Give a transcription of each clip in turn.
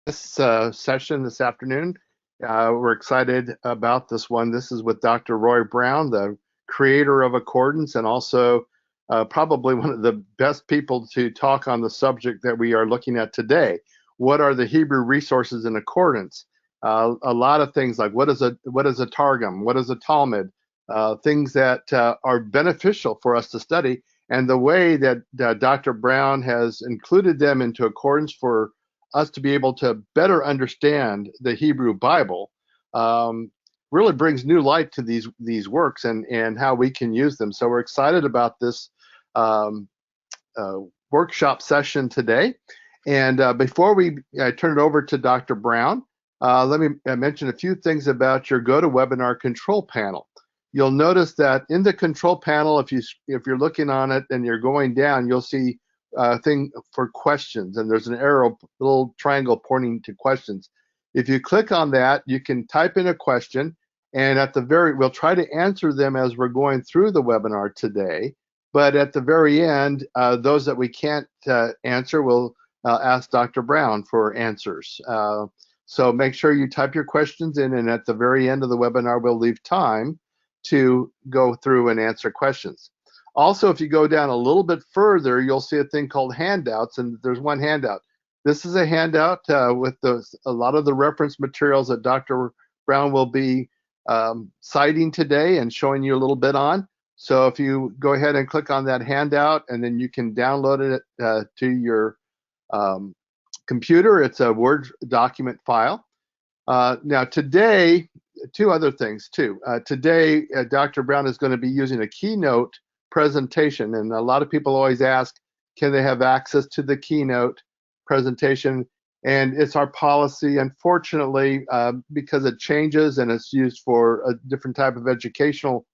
This session this afternoon. We're excited about this one. This is with Dr. Roy Brown, the creator of Accordance, and also probably one of the best people to talk on the subject that we are looking at today. What are the Hebrew resources in Accordance? A lot of things like what is a Targum, what is a Talmud, things that are beneficial for us to study, and the way that Dr. Brown has included them into Accordance for us to be able to better understand the Hebrew Bible really brings new light to these works and how we can use them. So we're excited about this um, workshop session today. And before we turn it over to Dr. Brown, let me mention a few things about your GoToWebinar control panel. You'll notice that in the control panel, if you're looking on it and you're going down, you'll see thing for questions, and there's an arrow, little triangle pointing to questions. If you click on that, you can type in a question, and we'll try to answer them as we're going through the webinar today. But at the very end, those that we can't answer, we'll ask Dr. Brown for answers. So make sure you type your questions in, and at the very end of the webinar, we'll leave time to go through and answer questions. Also, if you go down a little bit further, you'll see a thing called handouts, and there's one handout. This is a handout with a lot of the reference materials that Dr. Brown will be citing today and showing you a little bit on. So if you go ahead and click on that handout, and then you can download it to your computer. It's a Word document file. Now today, two other things too. Today, Dr. Brown is going to be using a keynote presentation, and a lot of people always ask, can they have access to the keynote presentation? And it's our policy, unfortunately, because it changes and it's used for a different type of educational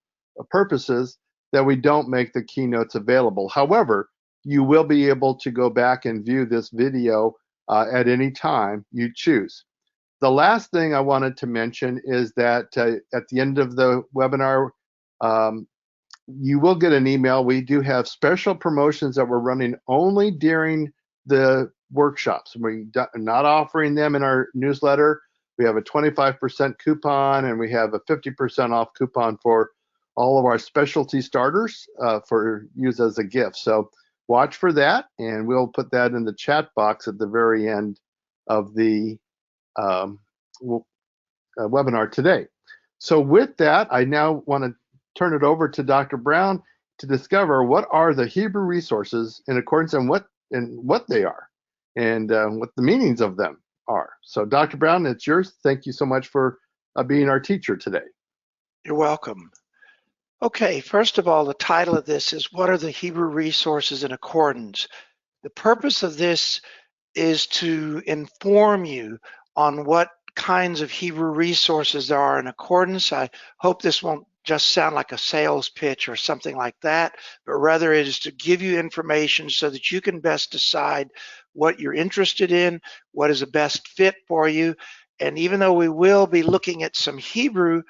purposes, that we don't make the keynotes available. However, you will be able to go back and view this video at any time you choose. The last thing I wanted to mention is that at the end of the webinar, you will get an email. We do have special promotions that we're running only during the workshops. We're not offering them in our newsletter. We have a 25% coupon, and we have a 50% off coupon for all of our specialty starters for use as a gift. So watch for that, and we'll put that in the chat box at the very end of the webinar today. So with that, I now want to turn it over to Dr. Brown to discover what are the Hebrew resources in Accordance and what they are and what the meanings of them are. So Dr. Brown, it's yours. Thank you so much for being our teacher today. You're welcome. Okay, first of all, the title of this is What are the Hebrew Resources in Accordance? The purpose of this is to inform you on what kinds of Hebrew resources there are in Accordance. I hope this won't just sound like a sales pitch or something like that, but rather it is to give you information so that you can best decide what you're interested in, what is the best fit for you. And even though we will be looking at some Hebrew,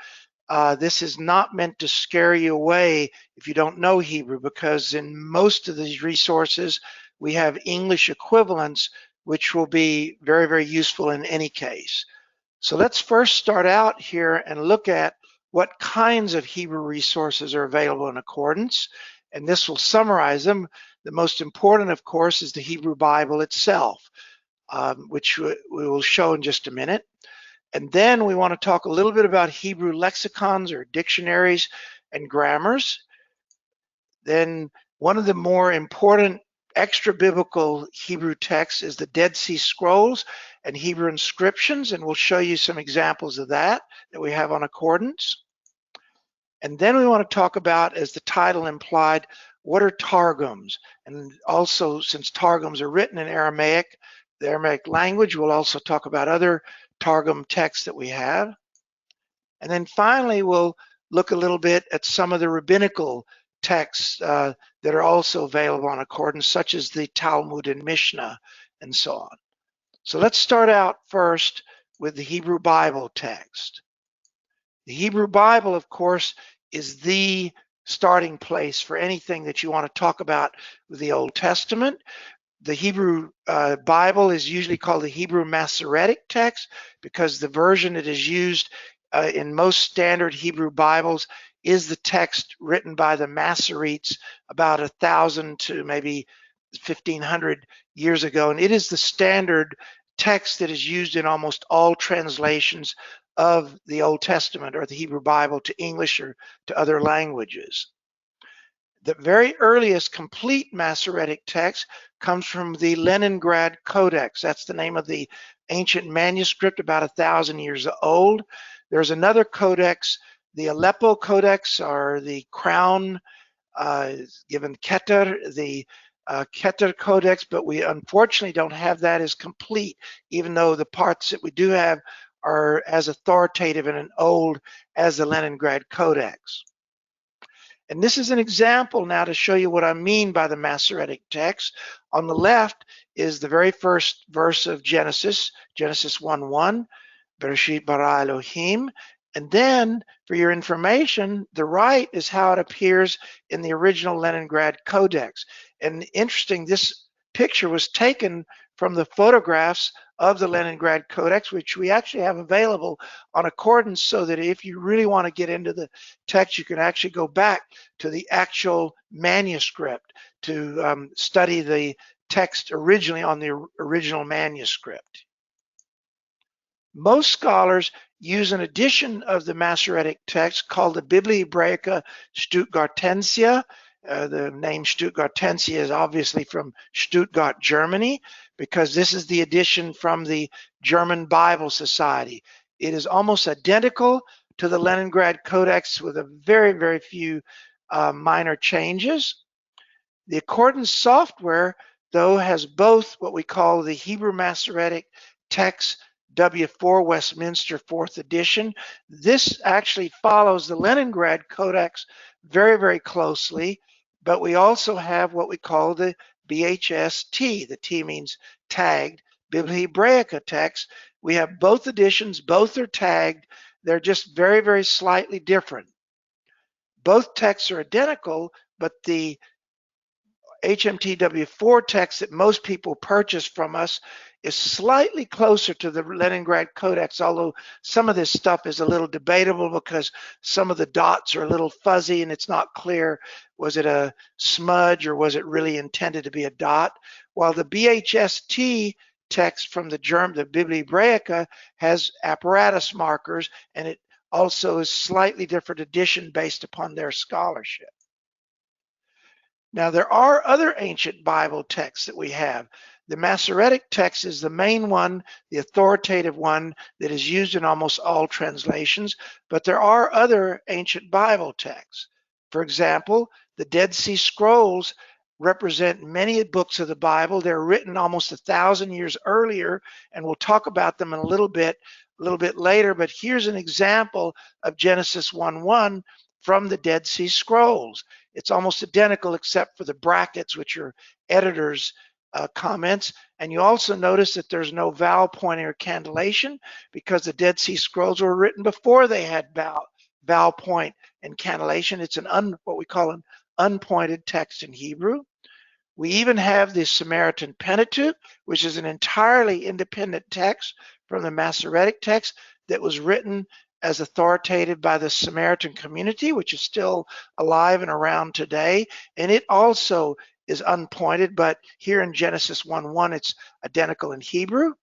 this is not meant to scare you away if you don't know Hebrew, because in most of these resources, we have English equivalents, which will be very, very useful in any case. So let's first start out here and look at what kinds of Hebrew resources are available in Accordance, and this will summarize them. The most important, of course, is the Hebrew Bible itself, which we will show in just a minute. And then we want to talk a little bit about Hebrew lexicons or dictionaries and grammars. Then one of the more important extra biblical Hebrew texts is the Dead Sea Scrolls and Hebrew Inscriptions, and we'll show you some examples of that we have on Accordance. And then we want to talk about, as the title implied, what are Targums? And also, since Targums are written in Aramaic, the Aramaic language, we'll also talk about other Targum texts that we have. And then finally, we'll look a little bit at some of the rabbinical texts that are also available on Accordance, such as the Talmud and Mishna and so on. So let's start out first with the Hebrew Bible text. The Hebrew Bible, of course, is the starting place for anything that you want to talk about with the Old Testament. The Hebrew Bible is usually called the Hebrew Masoretic text because the version that is used in most standard Hebrew Bibles is the text written by the Masoretes about 1,000 to maybe 1,500 years ago. And it is the standard text that is used in almost all translations of the Old Testament or the Hebrew Bible to English or to other languages. The very earliest complete Masoretic text comes from the Leningrad Codex. That's the name of the ancient manuscript, about 1,000 years old. There's another codex, the Aleppo Codex, or the Crown given Keter, the Keter Codex, but we unfortunately don't have that as complete, even though the parts that we do have are as authoritative and old as the Leningrad Codex. And this is an example now to show you what I mean by the Masoretic text. On the left is the very first verse of Genesis, Genesis 1:1, Bereshit bara Elohim. And then, for your information, the right is how it appears in the original Leningrad Codex. And interesting, this picture was taken from the photographs of the Leningrad Codex, which we actually have available on Accordance, so that if you really want to get into the text, you can actually go back to the actual manuscript to study the text originally on the original manuscript. Most scholars use an edition of the Masoretic text called the Biblia Hebraica Stuttgartensia. The name Stuttgartensia is obviously from Stuttgart, Germany, because this is the edition from the German Bible Society. It is almost identical to the Leningrad Codex with a very, very few minor changes. The Accordance software, though, has both what we call the Hebrew Masoretic text W4 Westminster 4th edition. This actually follows the Leningrad Codex very, very closely, but we also have what we call the BHST. The T means tagged, Biblia Hebraica text. We have both editions, both are tagged. They're just very, very slightly different. Both texts are identical, but the HMTW4 text that most people purchase from us is slightly closer to the Leningrad Codex, although some of this stuff is a little debatable because some of the dots are a little fuzzy and it's not clear, was it a smudge or was it really intended to be a dot? While the BHST text from the Biblia Hebraica has apparatus markers, and it also is slightly different edition based upon their scholarship. Now, there are other ancient Bible texts that we have. The Masoretic text is the main one, the authoritative one that is used in almost all translations, but there are other ancient Bible texts. For example, the Dead Sea Scrolls represent many books of the Bible. They're written almost 1,000 years earlier, and we'll talk about them in a little bit later, but here's an example of Genesis 1:1 from the Dead Sea Scrolls. It's almost identical except for the brackets, which are editor's comments. And you also notice that there's no vowel pointing or cantillation because the Dead Sea Scrolls were written before they had vowel point and cantillation. It's what we call an unpointed text in Hebrew. We even have the Samaritan Pentateuch, which is an entirely independent text from the Masoretic text that was written as authoritative by the Samaritan community, which is still alive and around today. And it also is unpointed, but here in Genesis 1:1, it's identical in Hebrew.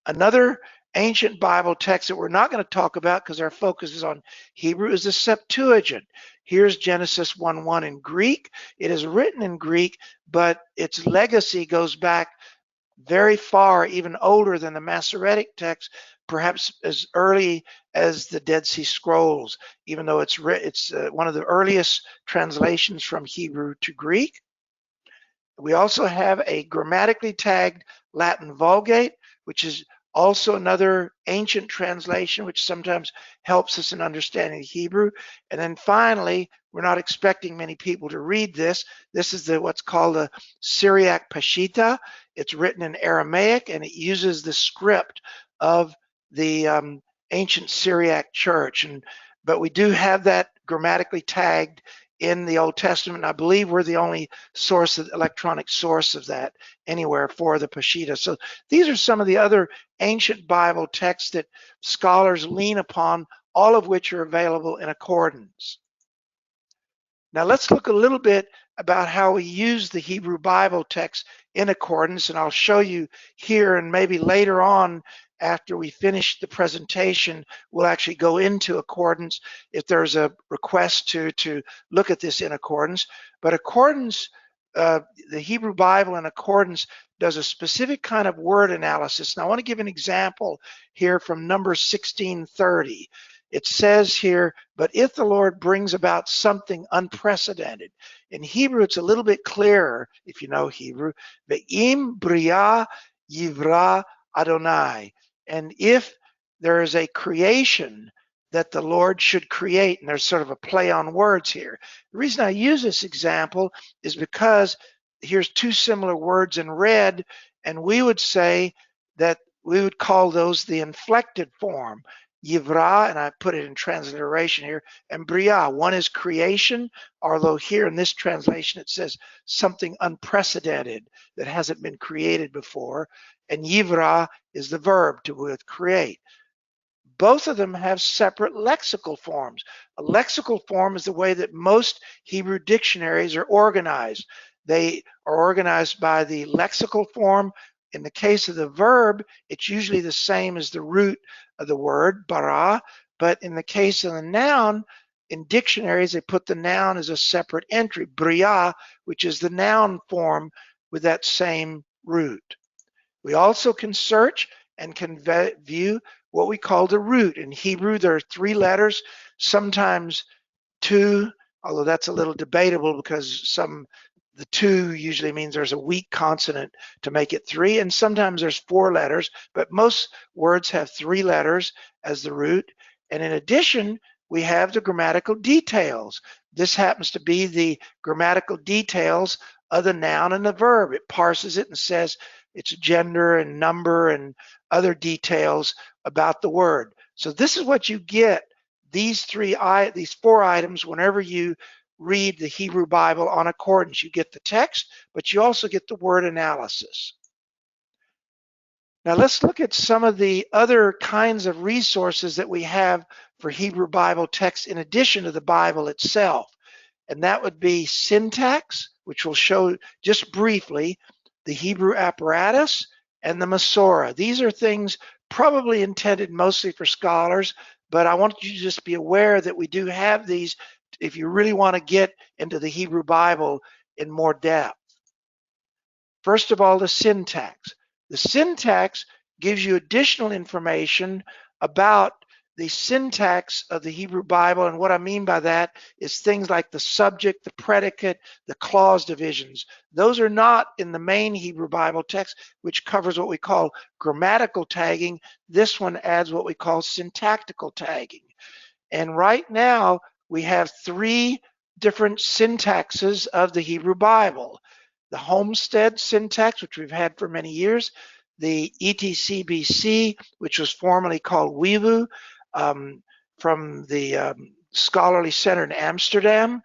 Another ancient Bible text that we're not going to talk about because our focus is on Hebrew is the Septuagint. Here's Genesis 1:1 in Greek. It is written in Greek, but its legacy goes back very far, even older than the Masoretic text, perhaps as early as the Dead Sea Scrolls, even though it's one of the earliest translations from Hebrew to Greek. We also have a grammatically tagged Latin Vulgate, which is also another ancient translation, which sometimes helps us in understanding Hebrew. And then finally, we're not expecting many people to read this. This is what's called a Sirach Peshitta. It's written in Aramaic, and it uses the script of the ancient Syriac church. But we do have that grammatically tagged in the Old Testament. I believe we're the only source, of electronic source of that anywhere for the Peshitta. So these are some of the other ancient Bible texts that scholars lean upon, all of which are available in accordance. Now let's look a little bit about how we use the Hebrew Bible text in accordance, and I'll show you here, and maybe later on after we finish the presentation, we'll actually go into accordance if there's a request to look at this in accordance. But accordance, the Hebrew Bible in accordance does a specific kind of word analysis. Now I want to give an example here from Numbers 16:30. It says here, but if the Lord brings about something unprecedented. In Hebrew, it's a little bit clearer, if you know Hebrew. Ve'im bria yivra Adonai. And if there is a creation that the Lord should create, and there's sort of a play on words here. The reason I use this example is because here's two similar words in red, and we would say that we would call those the inflected form. Yivra, and I put it in transliteration here, and Bria. One is creation, although here in this translation it says something unprecedented that hasn't been created before, and Yivra is the verb to create. Both of them have separate lexical forms. A lexical form is the way that most Hebrew dictionaries are organized. They are organized by the lexical form. In the case of the verb, it's usually the same as the root of the word, bara, but in the case of the noun, in dictionaries, they put the noun as a separate entry, bria, which is the noun form with that same root. We also can search and can view what we call the root. In Hebrew, there are 3 letters, sometimes 2, although that's a little debatable because the 2 usually means there's a weak consonant to make it 3, and sometimes there's 4 letters, but most words have 3 letters as the root. And in addition, we have the grammatical details. This happens to be the grammatical details of the noun and the verb. It parses it and says its gender and number and other details about the word. So this is what you get, these 4 items, whenever you read the Hebrew Bible on accordance. You get the text, but you also get the word analysis. Now let's look at some of the other kinds of resources that we have for Hebrew Bible text in addition to the Bible itself. And that would be syntax, which we'll show just briefly, the Hebrew apparatus, and the Masorah. These are things probably intended mostly for scholars, but I want you to just be aware that we do have these if you really want to get into the Hebrew Bible in more depth. First of all, the syntax. The syntax gives you additional information about the syntax of the Hebrew Bible, and what I mean by that is things like the subject, the predicate, the clause divisions. Those are not in the main Hebrew Bible text, which covers what we call grammatical tagging. This one adds what we call syntactical tagging. And right now, we have 3 different syntaxes of the Hebrew Bible. The Homestead syntax, which we've had for many years, the ETCBC, which was formerly called Weevu, from the Scholarly Center in Amsterdam.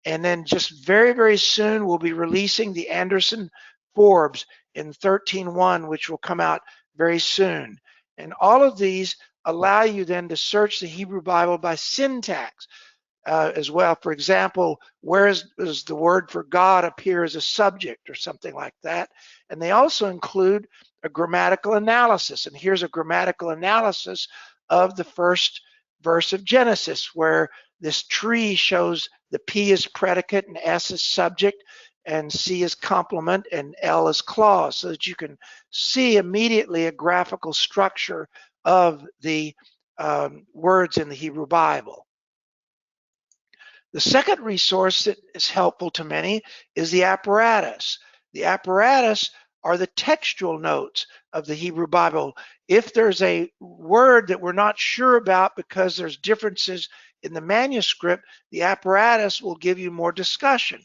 And then just very, very soon, we'll be releasing the Anderson-Forbes in 13.1, which will come out very soon. And all of these allow you then to search the Hebrew Bible by syntax as well. For example, where does the word for God appear as a subject or something like that? And they also include a grammatical analysis. And here's a grammatical analysis of the first verse of Genesis, where this tree shows the P is predicate and S is subject and C is complement and L is clause, so that you can see immediately a graphical structure of the words in the Hebrew Bible. The second resource that is helpful to many is the apparatus. The apparatus are the textual notes of the Hebrew Bible. If there's a word that we're not sure about because there's differences in the manuscript, the apparatus will give you more discussion.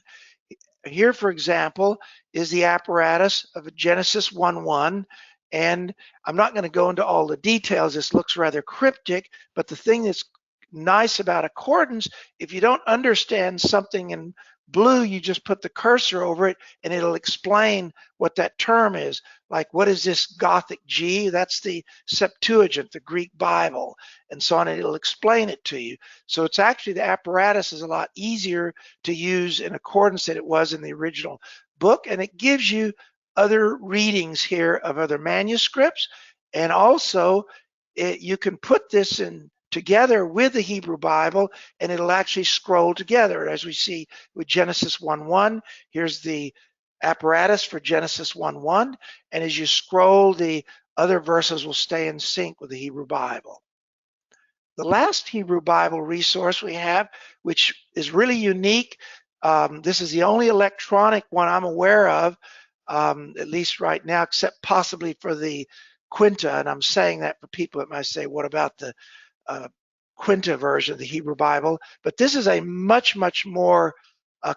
Here, for example, is the apparatus of Genesis 1:1, and I'm not going to go into all the details. This looks rather cryptic, but the thing that's nice about accordance, if you don't understand something in blue, you just put the cursor over it and it'll explain what that term is. Like, what is this Gothic G? That's the Septuagint, the Greek Bible, and so on. And it'll explain it to you. So it's actually, the apparatus is a lot easier to use in accordance than it was in the original book. And it gives you other readings here of other manuscripts. And also, you can put this in together with the Hebrew Bible, and it'll actually scroll together. As we see with Genesis 1:1, here's the apparatus for Genesis 1:1, and as you scroll, the other verses will stay in sync with the Hebrew Bible. The last Hebrew Bible resource we have, which is really unique, this is the only electronic one I'm aware of, at least right now, except possibly for the Quinta, and I'm saying that for people that might say, what about the Quinta version of the Hebrew Bible? But this is a much more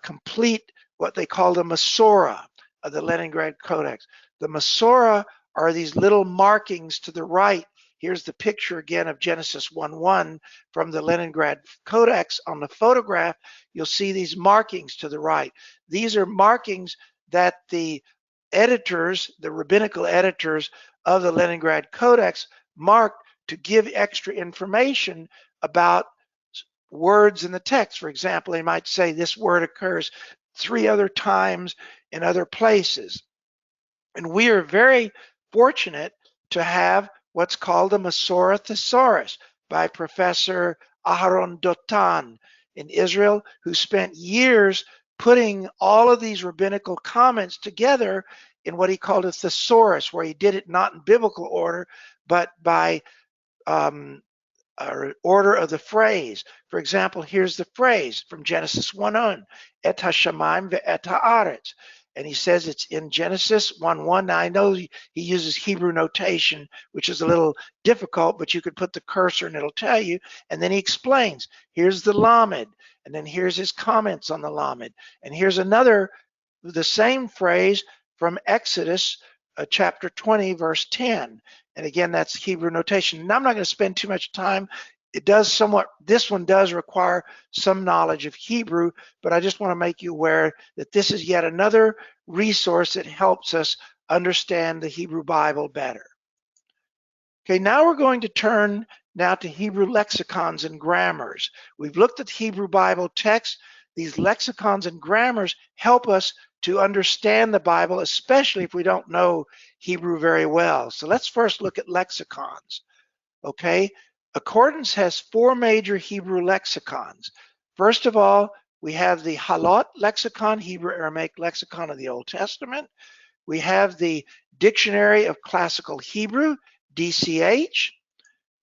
complete, what they call the Masorah of the Leningrad Codex. The Masorah are these little markings to the right. Here's the picture again of Genesis 1:1 from the Leningrad Codex. On the photograph, you'll see these markings to the right. These are markings that the editors, the rabbinical editors of the Leningrad Codex, marked to give extra information about words in the text. For example, they might say this word occurs 3 other times in other places. And we are very fortunate to have what's called a Masorah Thesaurus by Professor Aharon Dotan in Israel, who spent years putting all of these rabbinical comments together in what he called a thesaurus, where he did it not in biblical order, but by order of the phrase. For example, here's the phrase from Genesis 1:1, et hashamayim ve'et haaretz. And he says it's in Genesis 1:1. Now, I know he uses Hebrew notation, which is a little difficult, but you could put the cursor and it'll tell you. And then he explains, here's the Lamed, and then here's his comments on the Lamed. And here's another, the same phrase from Exodus chapter 20, verse 10. And again, that's Hebrew notation. Now, I'm not going to spend too much time. It does somewhat, this one does require some knowledge of Hebrew, but I just want to make you aware that this is yet another resource that helps us understand the Hebrew Bible better. Okay, now we're going to turn now to Hebrew lexicons and grammars. We've looked at Hebrew Bible text. These lexicons and grammars help us to understand the Bible, especially if we don't know Hebrew very well. So let's first look at lexicons. Okay, Accordance has 4 major Hebrew lexicons. First of all, we have the Halot lexicon, Hebrew Aramaic lexicon of the Old Testament. We have the Dictionary of Classical Hebrew, DCH.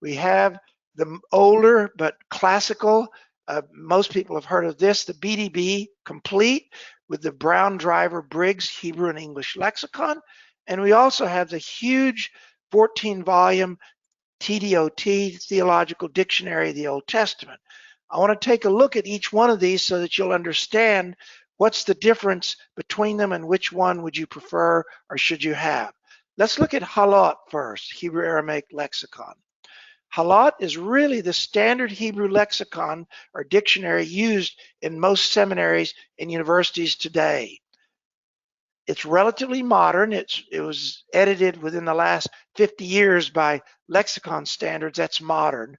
We have the older but classical, most people have heard of this, the BDB complete with the Brown Driver Briggs Hebrew and English lexicon. And we also have the huge 14-volume TDOT, Theological Dictionary of the Old Testament. I want to take a look at each one of these so that you'll understand what's the difference between them and which one would you prefer or should you have. Let's look at Halot first, Hebrew Aramaic lexicon. Halot is really the standard Hebrew lexicon or dictionary used in most seminaries and universities today. It's relatively modern. It was edited within the last 50 years by lexicon standards. That's modern.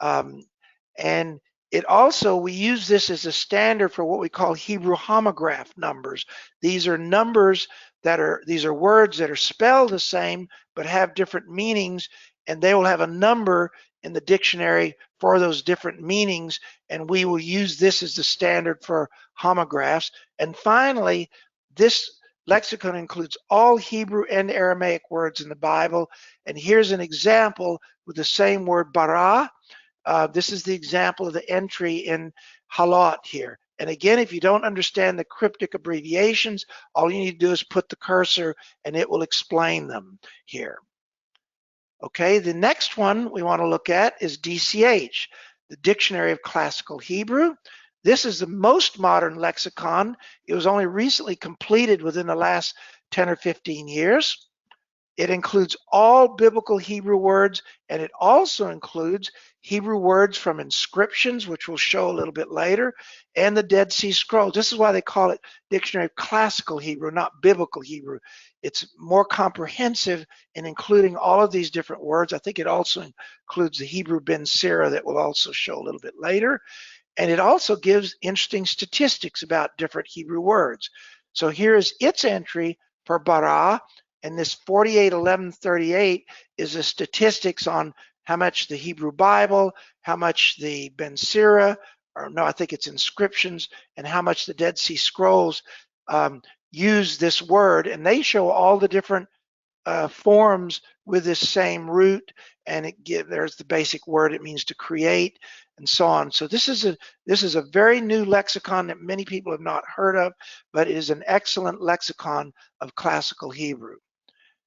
And it also, we use this as a standard for what we call Hebrew homograph numbers. These are numbers these are words that are spelled the same but have different meanings, and they will have a number in the dictionary for those different meanings, and we will use this as the standard for homographs. And finally, this lexicon includes all Hebrew and Aramaic words in the Bible. And here's an example with the same word, bara. This is the example of the entry in Halot here. And again, if you don't understand the cryptic abbreviations, all you need to do is put the cursor and it will explain them here. Okay, the next one we want to look at is DCH, the Dictionary of Classical Hebrew. This is the most modern lexicon. It was only recently completed within the last 10 or 15 years. It includes all biblical Hebrew words, and it also includes Hebrew words from inscriptions, which we'll show a little bit later, and the Dead Sea Scrolls. This is why they call it Dictionary of Classical Hebrew, not Biblical Hebrew. It's more comprehensive in including all of these different words. I think it also includes the Hebrew Ben Sira that we'll also show a little bit later. And it also gives interesting statistics about different Hebrew words. So here is its entry for bara, and this 481138 is the statistics on how much the Hebrew Bible, how much the Ben Sira, or no, I think it's Inscriptions, and how much the Dead Sea Scrolls use this word. And they show all the different forms with this same root, and there's the basic word it means to create, and so on. So this is a very new lexicon that many people have not heard of, but it is an excellent lexicon of classical Hebrew.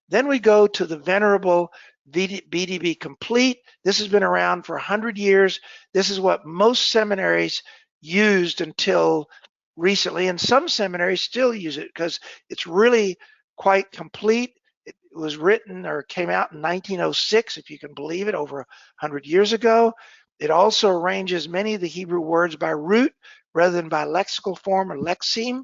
Then we go to the venerable BDB Complete. This has been around for 100 years. This is what most seminaries used until recently, and some seminaries still use it because it's really quite complete. It was written or came out in 1906, if you can believe it, over 100 years ago. It also arranges many of the Hebrew words by root rather than by lexical form or lexeme.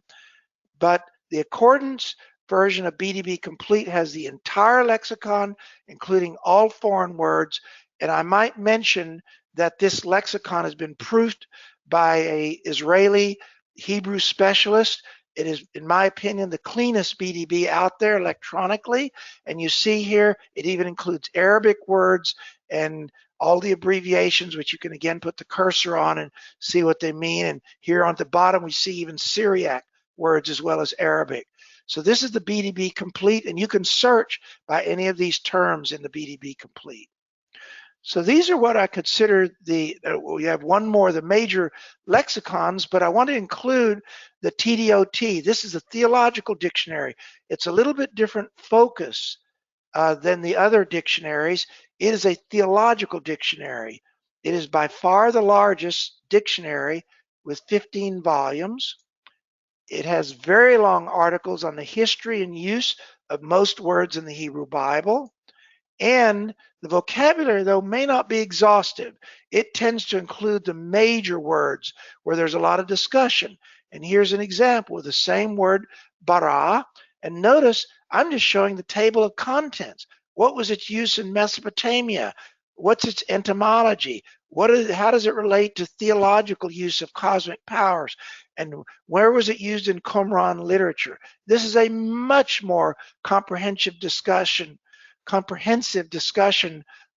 But the accordance version of BDB Complete has the entire lexicon, including all foreign words. And I might mention that this lexicon has been proofed by an Israeli Hebrew specialist. It is, in my opinion, the cleanest BDB out there electronically. And you see here, it even includes Arabic words and all the abbreviations, which you can again put the cursor on and see what they mean. And here on the bottom, we see even Syriac words as well as Arabic. So this is the BDB Complete, and you can search by any of these terms in the BDB Complete. So these are what I consider we have one more, the major lexicons, but I want to include the TDOT. This is a theological dictionary. It's a little bit different focus than the other dictionaries. It is a theological dictionary. It is by far the largest dictionary with 15 volumes. It has very long articles on the history and use of most words in the Hebrew Bible. And the vocabulary, though, may not be exhaustive. It tends to include the major words where there's a lot of discussion. And here's an example of the same word, bara. And notice I'm just showing the table of contents. What was its use in Mesopotamia? What's its etymology? How does it relate to theological use of cosmic powers? And where was it used in Qumran literature? This is a much more comprehensive discussion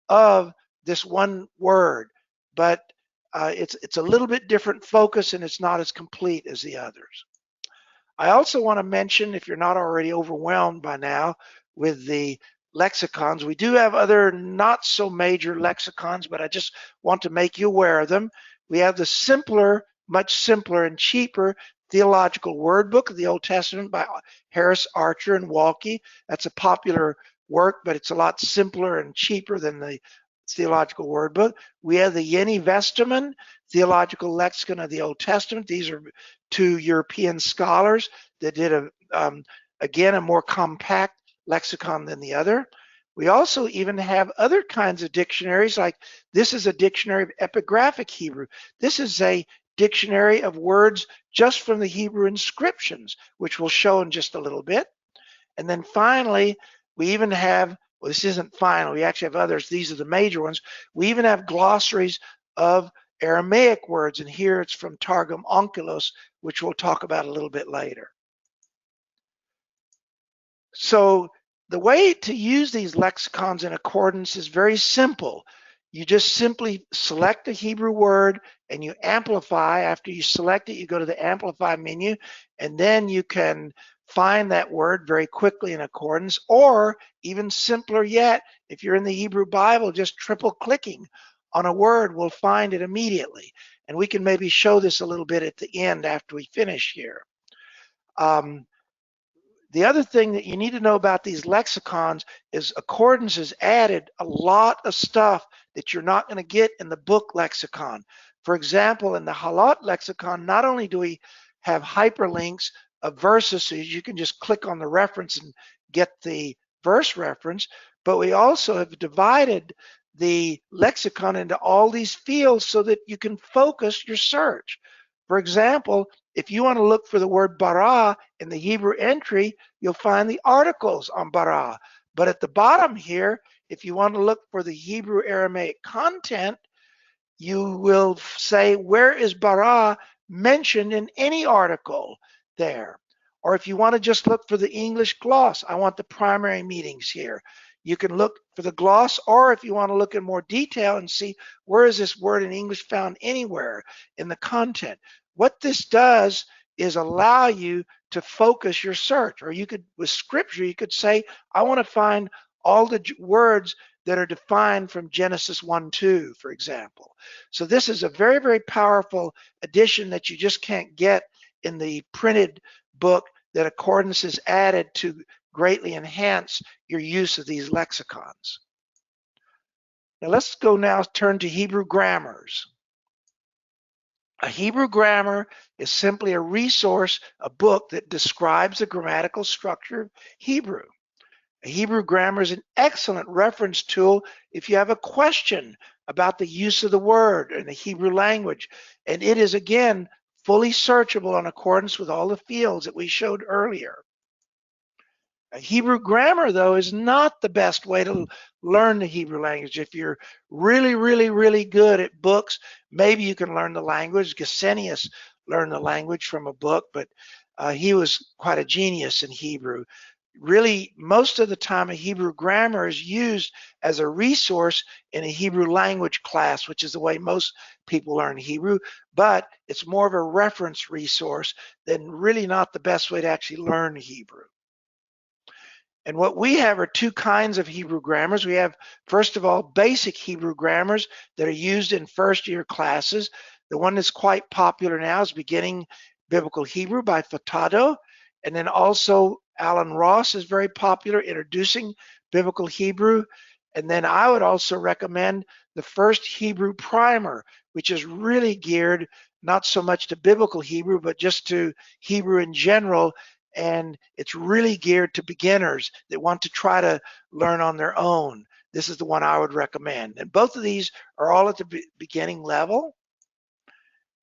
of this one word, but it's a little bit different focus, and it's not as complete as the others. I also want to mention, if you're not already overwhelmed by now with the lexicons, we do have other not so major lexicons, but I just want to make you aware of them. We have the simpler, much simpler and cheaper Theological Word Book of the Old Testament by Harris, Archer, and Walke. That's a popular work, but it's a lot simpler and cheaper than the Theological Word Book. We have the Yeni Vestaman, Theological Lexicon of the Old Testament. These are two European scholars that did again, a more compact lexicon than the other. We also even have other kinds of dictionaries, like this is a dictionary of epigraphic Hebrew. This is a dictionary of words just from the Hebrew inscriptions, which we'll show in just a little bit. And then finally, we even have, well, this isn't final, we actually have others. These are the major ones. We even have glossaries of Aramaic words, and here it's from Targum Onkelos, which we'll talk about a little bit later. So the way to use these lexicons in accordance is very simple. You just simply select a Hebrew word and you amplify. After you select it, you go to the amplify menu, and then you can find that word very quickly in accordance, or even simpler yet, if you're in the Hebrew Bible, just triple clicking on a word will find it immediately. And we can maybe show this a little bit at the end after we finish here. The other thing that you need to know about these lexicons is accordance has added a lot of stuff that you're not going to get in the book lexicon. For example, in the Halot lexicon, not only do we have hyperlinks of verses, so you can just click on the reference and get the verse reference, but we also have divided the lexicon into all these fields so that you can focus your search. For example, if you want to look for the word bara in the Hebrew entry, you'll find the articles on bara. But at the bottom here, if you want to look for the Hebrew Aramaic content, you will say, where is bara mentioned in any article there? Or if you want to just look for the English gloss, I want the primary meanings here. You can look for the gloss, or if you want to look in more detail and see where is this word in English found anywhere in the content. What this does is allow you to focus your search. Or you could, with scripture, you could say, I want to find all the words that are defined from Genesis 1:2, for example. So this is a very, very powerful addition that you just can't get in the printed book that Accordance has added to greatly enhance your use of these lexicons. Now let's go now turn to Hebrew grammars. A Hebrew grammar is simply a resource, a book that describes the grammatical structure of Hebrew. A Hebrew grammar is an excellent reference tool if you have a question about the use of the word in the Hebrew language. And it is, again, fully searchable in accordance with all the fields that we showed earlier. A Hebrew grammar, though, is not the best way to learn the Hebrew language. If you're really, really, really good at books, maybe you can learn the language. Gesenius learned the language from a book, but he was quite a genius in Hebrew. Really, most of the time, a Hebrew grammar is used as a resource in a Hebrew language class, which is the way most people learn Hebrew, but it's more of a reference resource than really not the best way to actually learn Hebrew. And what we have are two kinds of Hebrew grammars. We have, first of all, basic Hebrew grammars that are used in first-year classes. The one that's quite popular now is Beginning Biblical Hebrew by Furtado, and then also Alan Ross is very popular, Introducing Biblical Hebrew. And then I would also recommend the First Hebrew Primer, which is really geared not so much to Biblical Hebrew, but just to Hebrew in general. And it's really geared to beginners that want to try to learn on their own. This is the one I would recommend. And both of these are all at the beginning level.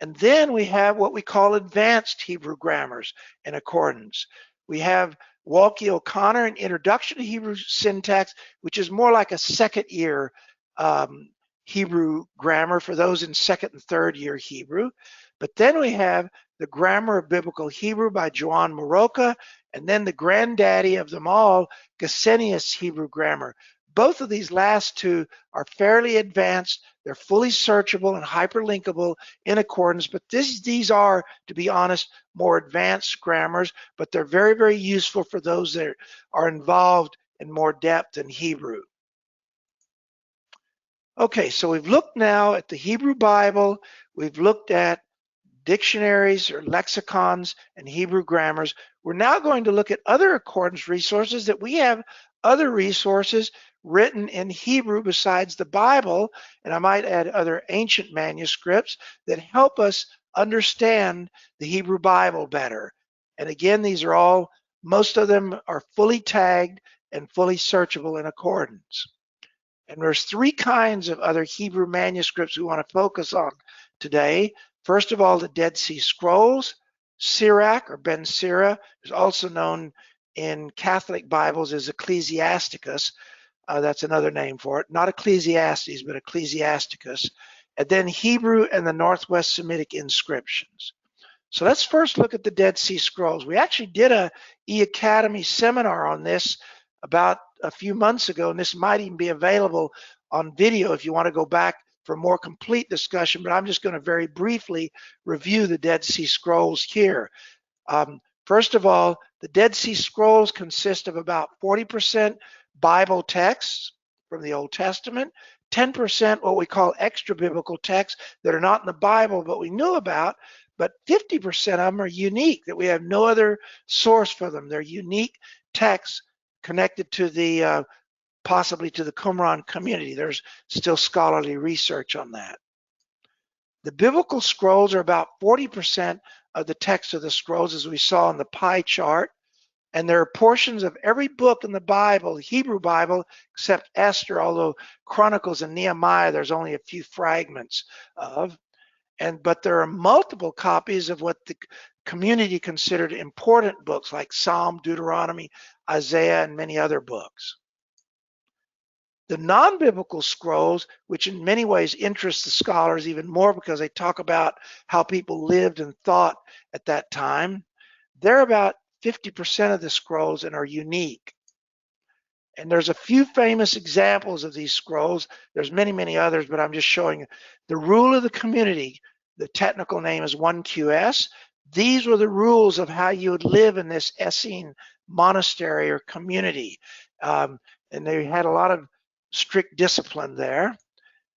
And then we have what we call advanced Hebrew grammars in accordance. We have Walkie O'Connor, an Introduction to Hebrew Syntax, which is more like a second year Hebrew grammar for those in second and third year Hebrew. But then we have the Grammar of Biblical Hebrew by Joan Moroka, and then the granddaddy of them all, Gesenius Hebrew Grammar. Both of these last two are fairly advanced. They're fully searchable and hyperlinkable in accordance, but these are, to be honest, more advanced grammars, but they're very, very useful for those that are involved in more depth in Hebrew. Okay, so we've looked now at the Hebrew Bible. We've looked at dictionaries or lexicons and Hebrew grammars. We're now going to look at other accordance resources that we have other resources written in Hebrew besides the Bible, and I might add other ancient manuscripts that help us understand the Hebrew Bible better. And again, these are all, most of them are fully tagged and fully searchable in accordance. And there's three kinds of other Hebrew manuscripts we want to focus on today. First of all, the Dead Sea Scrolls, Sirach or Ben Sira is also known in Catholic Bibles as Ecclesiasticus. That's another name for it. Not Ecclesiastes, but Ecclesiasticus. And then Hebrew and the Northwest Semitic Inscriptions. So let's first look at the Dead Sea Scrolls. We actually did a eAcademy seminar on this about a few months ago, and this might even be available on video if you want to go back for a more complete discussion, but I'm just going to very briefly review the Dead Sea Scrolls here. First of all, the Dead Sea Scrolls consist of about 40% Bible texts from the Old Testament, 10% what we call extra biblical texts that are not in the Bible but we knew about, but 50% of them are unique, that we have no other source for them. They're unique texts connected to the possibly to the Qumran community. There's still scholarly research on that. The biblical scrolls are about 40% of the text of the scrolls, as we saw in the pie chart. And there are portions of every book in the Bible, the Hebrew Bible, except Esther, although Chronicles and Nehemiah, there's only a few fragments of. But there are multiple copies of what the community considered important books like Psalm, Deuteronomy, Isaiah, and many other books. The non-biblical scrolls, which in many ways interest the scholars even more because they talk about how people lived and thought at that time, they're about 50% of the scrolls and are unique. And there's a few famous examples of these scrolls. There's many, many others, but I'm just showing the rule of the community. The technical name is 1QS. These were the rules of how you would live in this Essene monastery or community. And they had a lot of strict discipline there.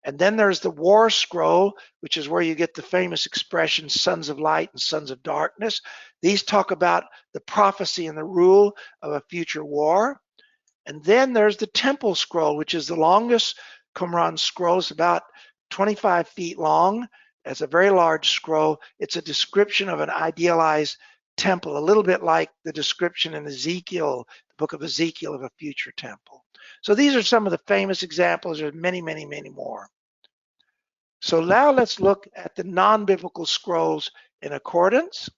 And then there's the war scroll, which is where you get the famous expression, sons of light and sons of darkness. These talk about the prophecy and the rule of a future war. And then there's the temple scroll, which is the longest Qumran scroll. It's about 25 feet long. It's a very large scroll. It's a description of an idealized temple, a little bit like the description in Ezekiel, the book of Ezekiel, of a future temple. So these are some of the famous examples. There's many, many, many more. So now let's look at the non-biblical scrolls in accordance.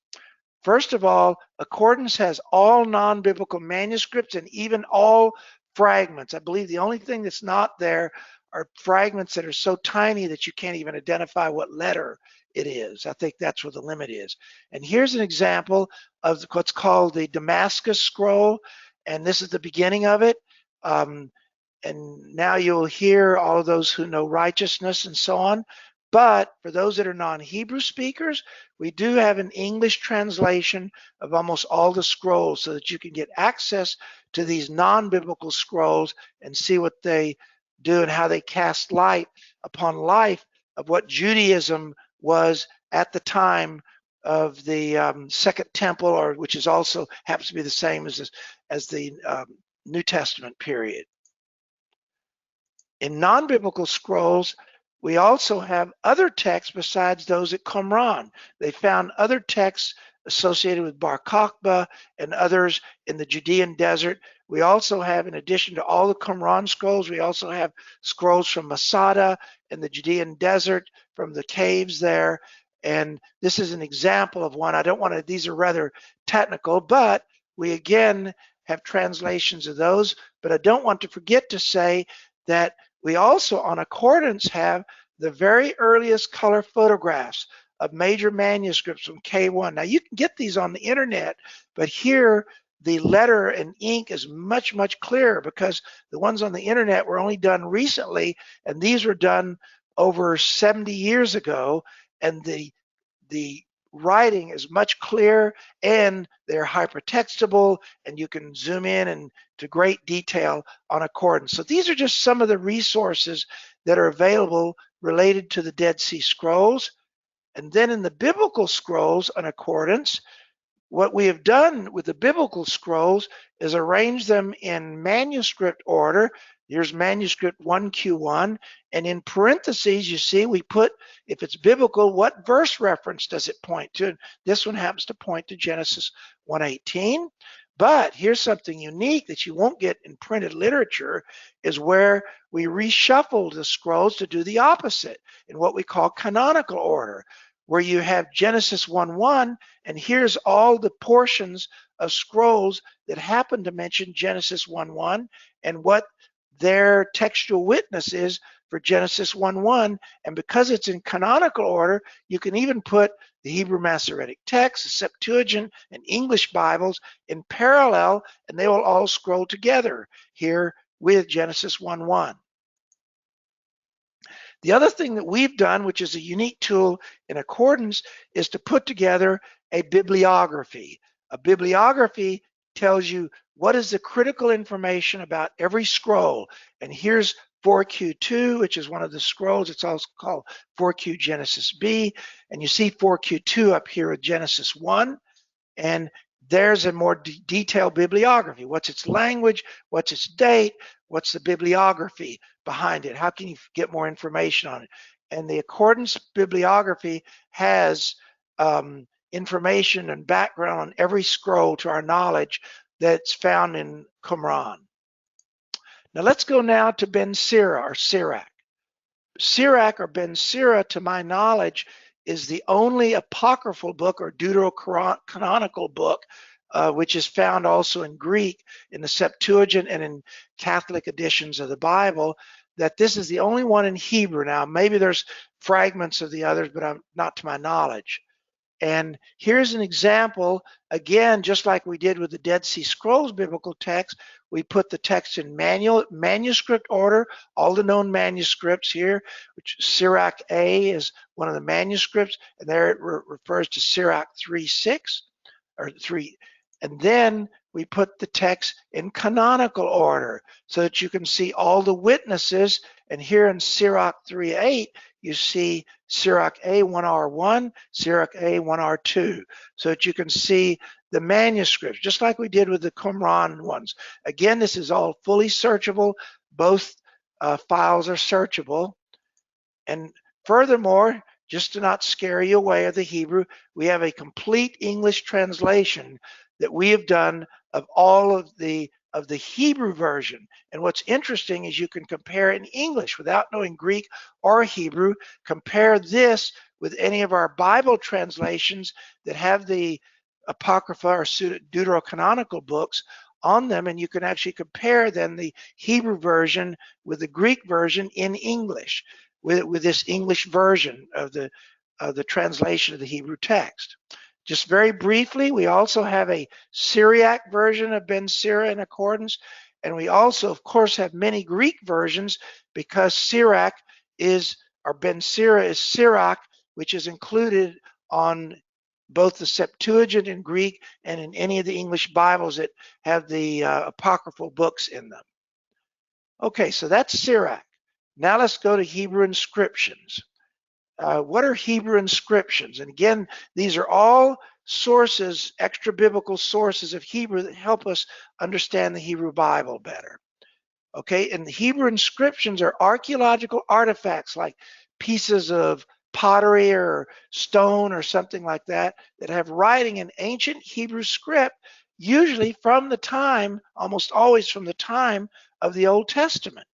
First of all, accordance has all non-biblical manuscripts and even all fragments. I believe the only thing that's not there are fragments that are so tiny that you can't even identify what letter it is. I think that's where the limit is. And here's an example of what's called the Damascus scroll, and this is the beginning of it. And now you'll hear all of those who know righteousness and so on. But for those that are non-Hebrew speakers, we do have an English translation of almost all the scrolls so that you can get access to these non-biblical scrolls and see what they do and how they cast light upon life of what Judaism was at the time of the Second Temple, or which is also happens to be the same as the New Testament period. In non-biblical scrolls, we also have other texts besides those at Qumran. They found other texts associated with Bar Kokhba and others in the Judean desert. We also have, in addition to all the Qumran scrolls, we also have scrolls from Masada and the Judean desert, from the caves there. And this is an example of one. I don't want to, these are rather technical, but we again have translations of those. But I don't want to forget to say that we also, on accordance, have the very earliest color photographs of major manuscripts from K1. Now, you can get these on the internet, but here the letter and ink is much, much clearer because the ones on the internet were only done recently, and these were done over 70 years ago, and the writing is much clearer, and they're hypertextable, and you can zoom in and to great detail on accordance. So these are just some of the resources that are available related to the Dead Sea Scrolls. And then in the biblical scrolls on accordance, what we have done with the biblical scrolls is arrange them in manuscript order. Here's manuscript 1Q1, and in parentheses, you see we put, if it's biblical, what verse reference does it point to? And this one happens to point to Genesis 1:18. But here's something unique that you won't get in printed literature, is where we reshuffled the scrolls to do the opposite in what we call canonical order, where you have Genesis 1:1, and here's all the portions of scrolls that happen to mention Genesis 1:1 and what their textual witness is for Genesis 1:1. And because it's in canonical order, you can even put the Hebrew Masoretic text, the Septuagint, and English Bibles in parallel, and they will all scroll together here with Genesis 1:1. The other thing that we've done, which is a unique tool in accordance, is to put together a bibliography. A bibliography tells you what is the critical information about every scroll. And here's 4Q2, which is one of the scrolls. It's also called 4Q Genesis B. And you see 4Q2 up here with Genesis 1. And there's a more detailed bibliography. What's its language? What's its date? What's the bibliography behind it? How can you get more information on it? And the accordance bibliography has information and background on every scroll to our knowledge that's found in Qumran. Now let's go now to Ben Sira or Sirach. Sirach or Ben Sira, to my knowledge, is the only apocryphal book or deuterocanonical book which is found also in Greek in the Septuagint and in Catholic editions of the Bible, that this is the only one in Hebrew. Now, maybe there's fragments of the others, but not to my knowledge. And here's an example, again, just like we did with the Dead Sea Scrolls biblical text, we put the text in manuscript order, all the known manuscripts here, which Sirach A is one of the manuscripts, and there it refers to Sirach 3:6 or 3. And then we put the text in canonical order so that you can see all the witnesses. And here in Sirach 3:8, you see Sirach A 1R1, Sirach A 1R2, so that you can see the manuscripts, just like we did with the Qumran ones. Again, this is all fully searchable. Both files are searchable. And furthermore, just to not scare you away of the Hebrew, we have a complete English translation that we have done of all of the Hebrew version. And what's interesting is you can compare it in English without knowing Greek or Hebrew. Compare this with any of our Bible translations that have the Apocrypha or Deuterocanonical books on them, and you can actually compare then the Hebrew version with the Greek version in English with this English version of the translation of the Hebrew text. Just very briefly, we also have a Syriac version of Ben Sira in accordance, and we also, of course, have many Greek versions because Sirach is, or Ben Sira is Sirach, which is included on both the Septuagint in Greek and in any of the English Bibles that have the apocryphal books in them. Okay, so that's Sirach. Now let's go to Hebrew inscriptions. What are Hebrew inscriptions? And again, these are all sources, extra biblical sources of Hebrew that help us understand the Hebrew Bible better. Okay, and the Hebrew inscriptions are archaeological artifacts like pieces of pottery or stone or something like that that have writing in ancient Hebrew script, usually from the time, almost always from the time of the Old Testament.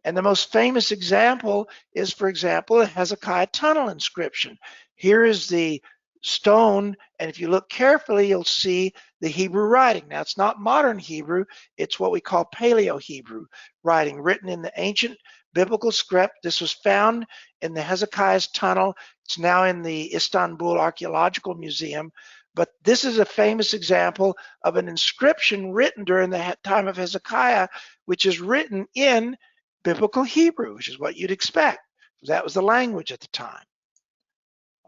And the most famous example is, for example, a Hezekiah tunnel inscription. Here is the stone, and if you look carefully, you'll see the Hebrew writing. Now, it's not modern Hebrew, it's what we call Paleo-Hebrew writing, written in the ancient biblical script. This was found in the Hezekiah's tunnel. It's now in the Istanbul Archaeological Museum. But this is a famous example of an inscription written during the time of Hezekiah, which is written in biblical Hebrew, which is what you'd expect. That was the language at the time.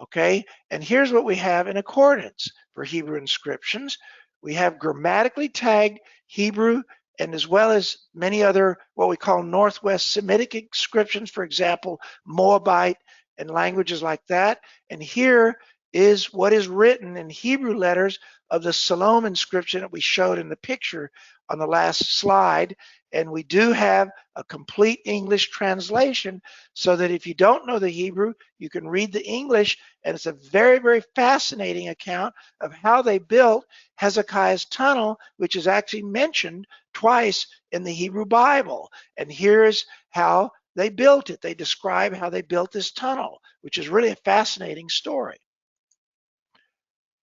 Okay, and here's what we have in accordance for Hebrew inscriptions. We have grammatically tagged Hebrew, and as well as many other what we call Northwest Semitic inscriptions, for example, Moabite and languages like that. And here is what is written in Hebrew letters of the Salome inscription that we showed in the picture on the last slide. And we do have a complete English translation so that if you don't know the Hebrew, you can read the English, and it's a very, very fascinating account of how they built Hezekiah's tunnel, which is actually mentioned twice in the Hebrew Bible. And here's how they built it. They describe how they built this tunnel, which is really a fascinating story.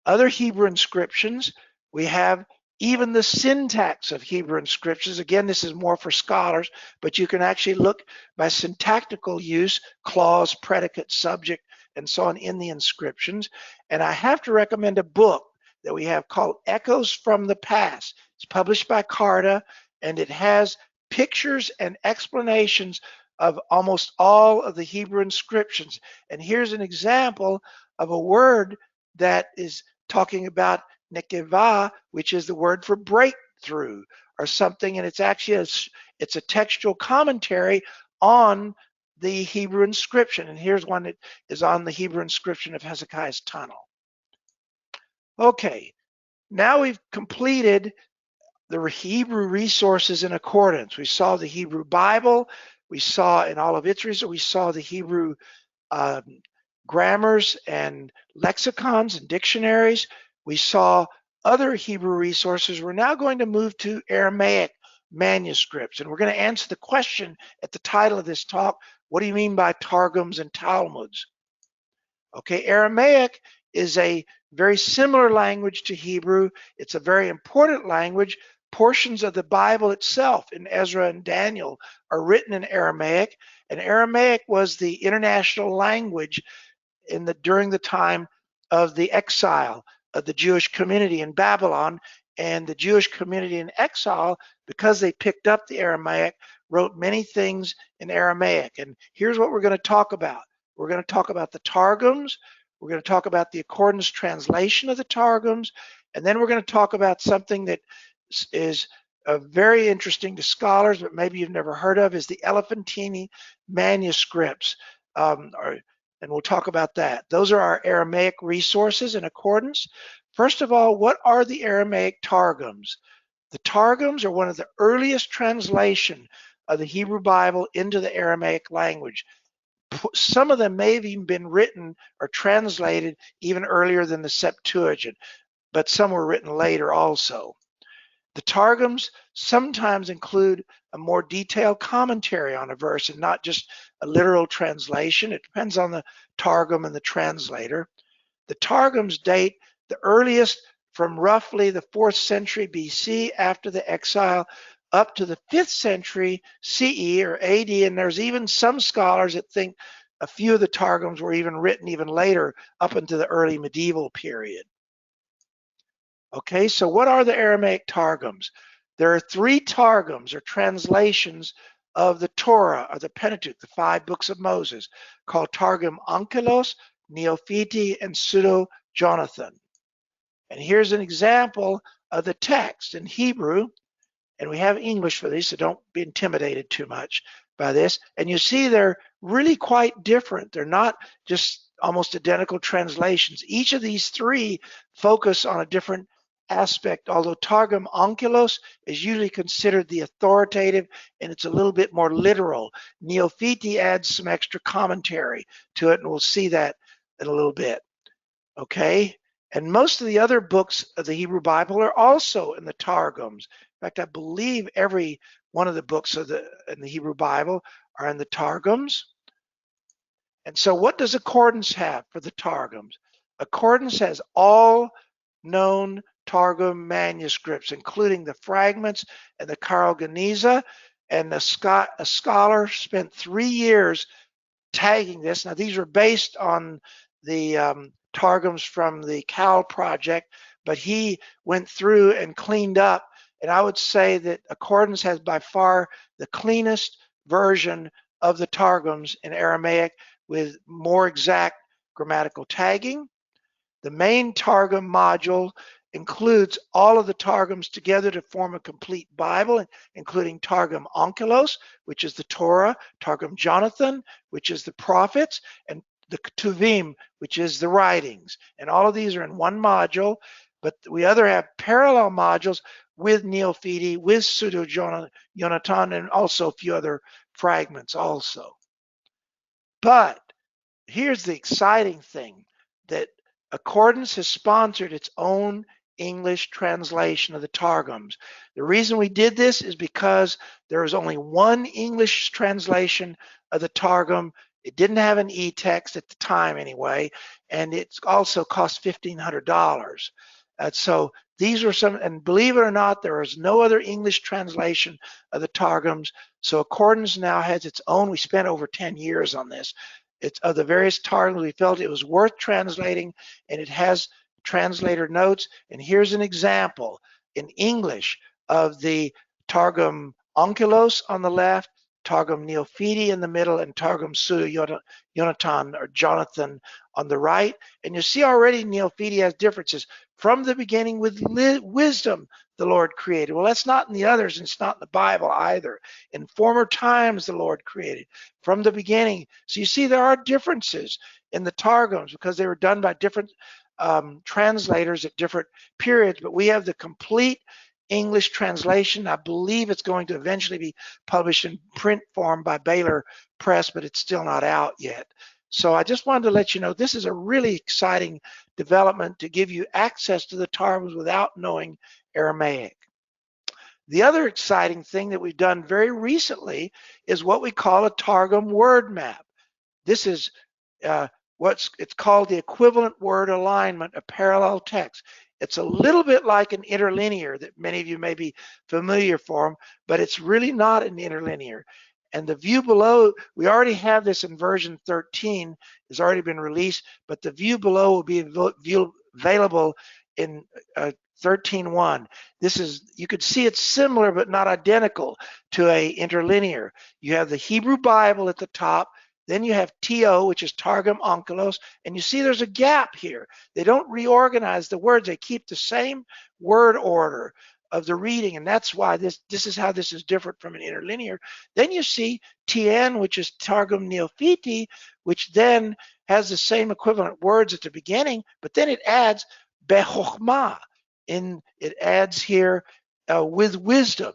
Other Hebrew inscriptions, we have even the syntax of Hebrew inscriptions. Again, this is more for scholars, but you can actually look by syntactical use, clause, predicate, subject, and so on in the inscriptions. And I have to recommend a book that we have called Echoes from the Past. It's published by Carta, and it has pictures and explanations of almost all of the Hebrew inscriptions. And here's an example of a word that is talking about nekeva, which is the word for breakthrough or something, and it's actually it's a textual commentary on the Hebrew inscription. And here's one that is on the Hebrew inscription of Hezekiah's tunnel. Okay, now we've completed the Hebrew resources in accordance. We saw the Hebrew Bible, we saw in all of its resources, we saw the Hebrew grammars and lexicons and dictionaries. We saw other Hebrew resources, we're now going to move to Aramaic manuscripts. And we're going to answer the question at the title of this talk, what do you mean by Targums and Talmuds? Okay, Aramaic is a very similar language to Hebrew. It's a very important language. Portions of the Bible itself in Ezra and Daniel are written in Aramaic, and Aramaic was the international language during the time of the exile of the Jewish community in Babylon. And the Jewish community in exile, because they picked up the Aramaic, wrote many things in Aramaic. And here's what we're going to talk about. We're going to talk about the Targums. We're going to talk about the accordance translation of the Targums. And then we're going to talk about something that is very interesting to scholars, but maybe you've never heard of, is the Elephantine Manuscripts. And we'll talk about that. Those are our Aramaic resources in accordance. First of all, what are the Aramaic Targums? The Targums are one of the earliest translation of the Hebrew Bible into the Aramaic language. Some of them may have even been written or translated even earlier than the Septuagint, but some were written later also. The Targums sometimes include a more detailed commentary on a verse and not just a literal translation. It depends on the Targum and the translator. The Targums date the earliest from roughly the 4th century BC after the exile up to the 5th century CE or AD, and there's even some scholars that think a few of the Targums were even written even later up into the early medieval period. Okay, so what are the Aramaic Targums? There are 3 Targums or translations of the Torah or the Pentateuch, the 5 books of Moses, called Targum Onkelos, Neophiti, and Pseudo-Jonathan. And here's an example of the text in Hebrew, and we have English for these, so don't be intimidated too much by this. And you see they're really quite different. They're not just almost identical translations. Each of these 3 focus on a different aspect, although Targum Onkelos is usually considered the authoritative and it's a little bit more literal. Neophiti adds some extra commentary to it, and we'll see that in a little bit. Okay, and most of the other books of the Hebrew Bible are also in the Targums. In fact, I believe every one of the books in the Hebrew Bible are in the Targums. And so what does accordance have for the Targums? Accordance has all known Targum manuscripts, including the fragments and the Karogeniza, and a scholar spent 3 years tagging this. Now, these were based on the Targums from the Cal project, but he went through and cleaned up, and I would say that Accordance has by far the cleanest version of the Targums in Aramaic with more exact grammatical tagging. The main Targum module includes all of the Targums together to form a complete Bible, including Targum Onkelos, which is the Torah, Targum Jonathan, which is the prophets, and the Ketuvim, which is the writings. And all of these are in one module, but we have parallel modules with Neophiti, with Pseudo-Jonathan, and also a few other fragments also. But here's the exciting thing, that Accordance has sponsored its own English translation of the Targums. The reason we did this is because there was only one English translation of the Targum. It didn't have an e-text at the time anyway, and it also cost $1,500. So these were some, and believe it or not, there is no other English translation of the Targums. So Accordance now has its own. We spent over 10 years on this. It's of the various Targums. We felt it was worth translating, and it has translator notes. And here's an example in English of the Targum Onkelos on the left, Targum Neophiti in the middle, and Targum Pseudo-Jonathan or Jonathan on the right. And you see already Neophiti has differences. From the beginning with wisdom the Lord created. Well, that's not in the others, and it's not in the Bible either. In former times the Lord created, from the beginning. So you see there are differences in the Targums because they were done by different translators at different periods, but we have the complete English translation. I believe it's going to eventually be published in print form by Baylor Press, but it's still not out yet. So I just wanted to let you know this is a really exciting development to give you access to the Targums without knowing Aramaic. The other exciting thing that we've done very recently is what we call a Targum word map. This is it's called the equivalent word alignment of parallel text. It's a little bit like an interlinear that many of you may be familiar from, but it's really not an interlinear. And the view below, we already have this in version 13, has already been released, but the view below will be available in 13.1. This is, you could see it's similar but not identical to a interlinear. You have the Hebrew Bible at the top, then you have TO, which is Targum Onkelos, and you see there's a gap here. They don't reorganize the words, they keep the same word order of the reading, and that's why this is how this is different from an interlinear. Then you see TN, which is Targum Neophiti, which then has the same equivalent words at the beginning, but then it adds Bechokhmah, it adds here with wisdom.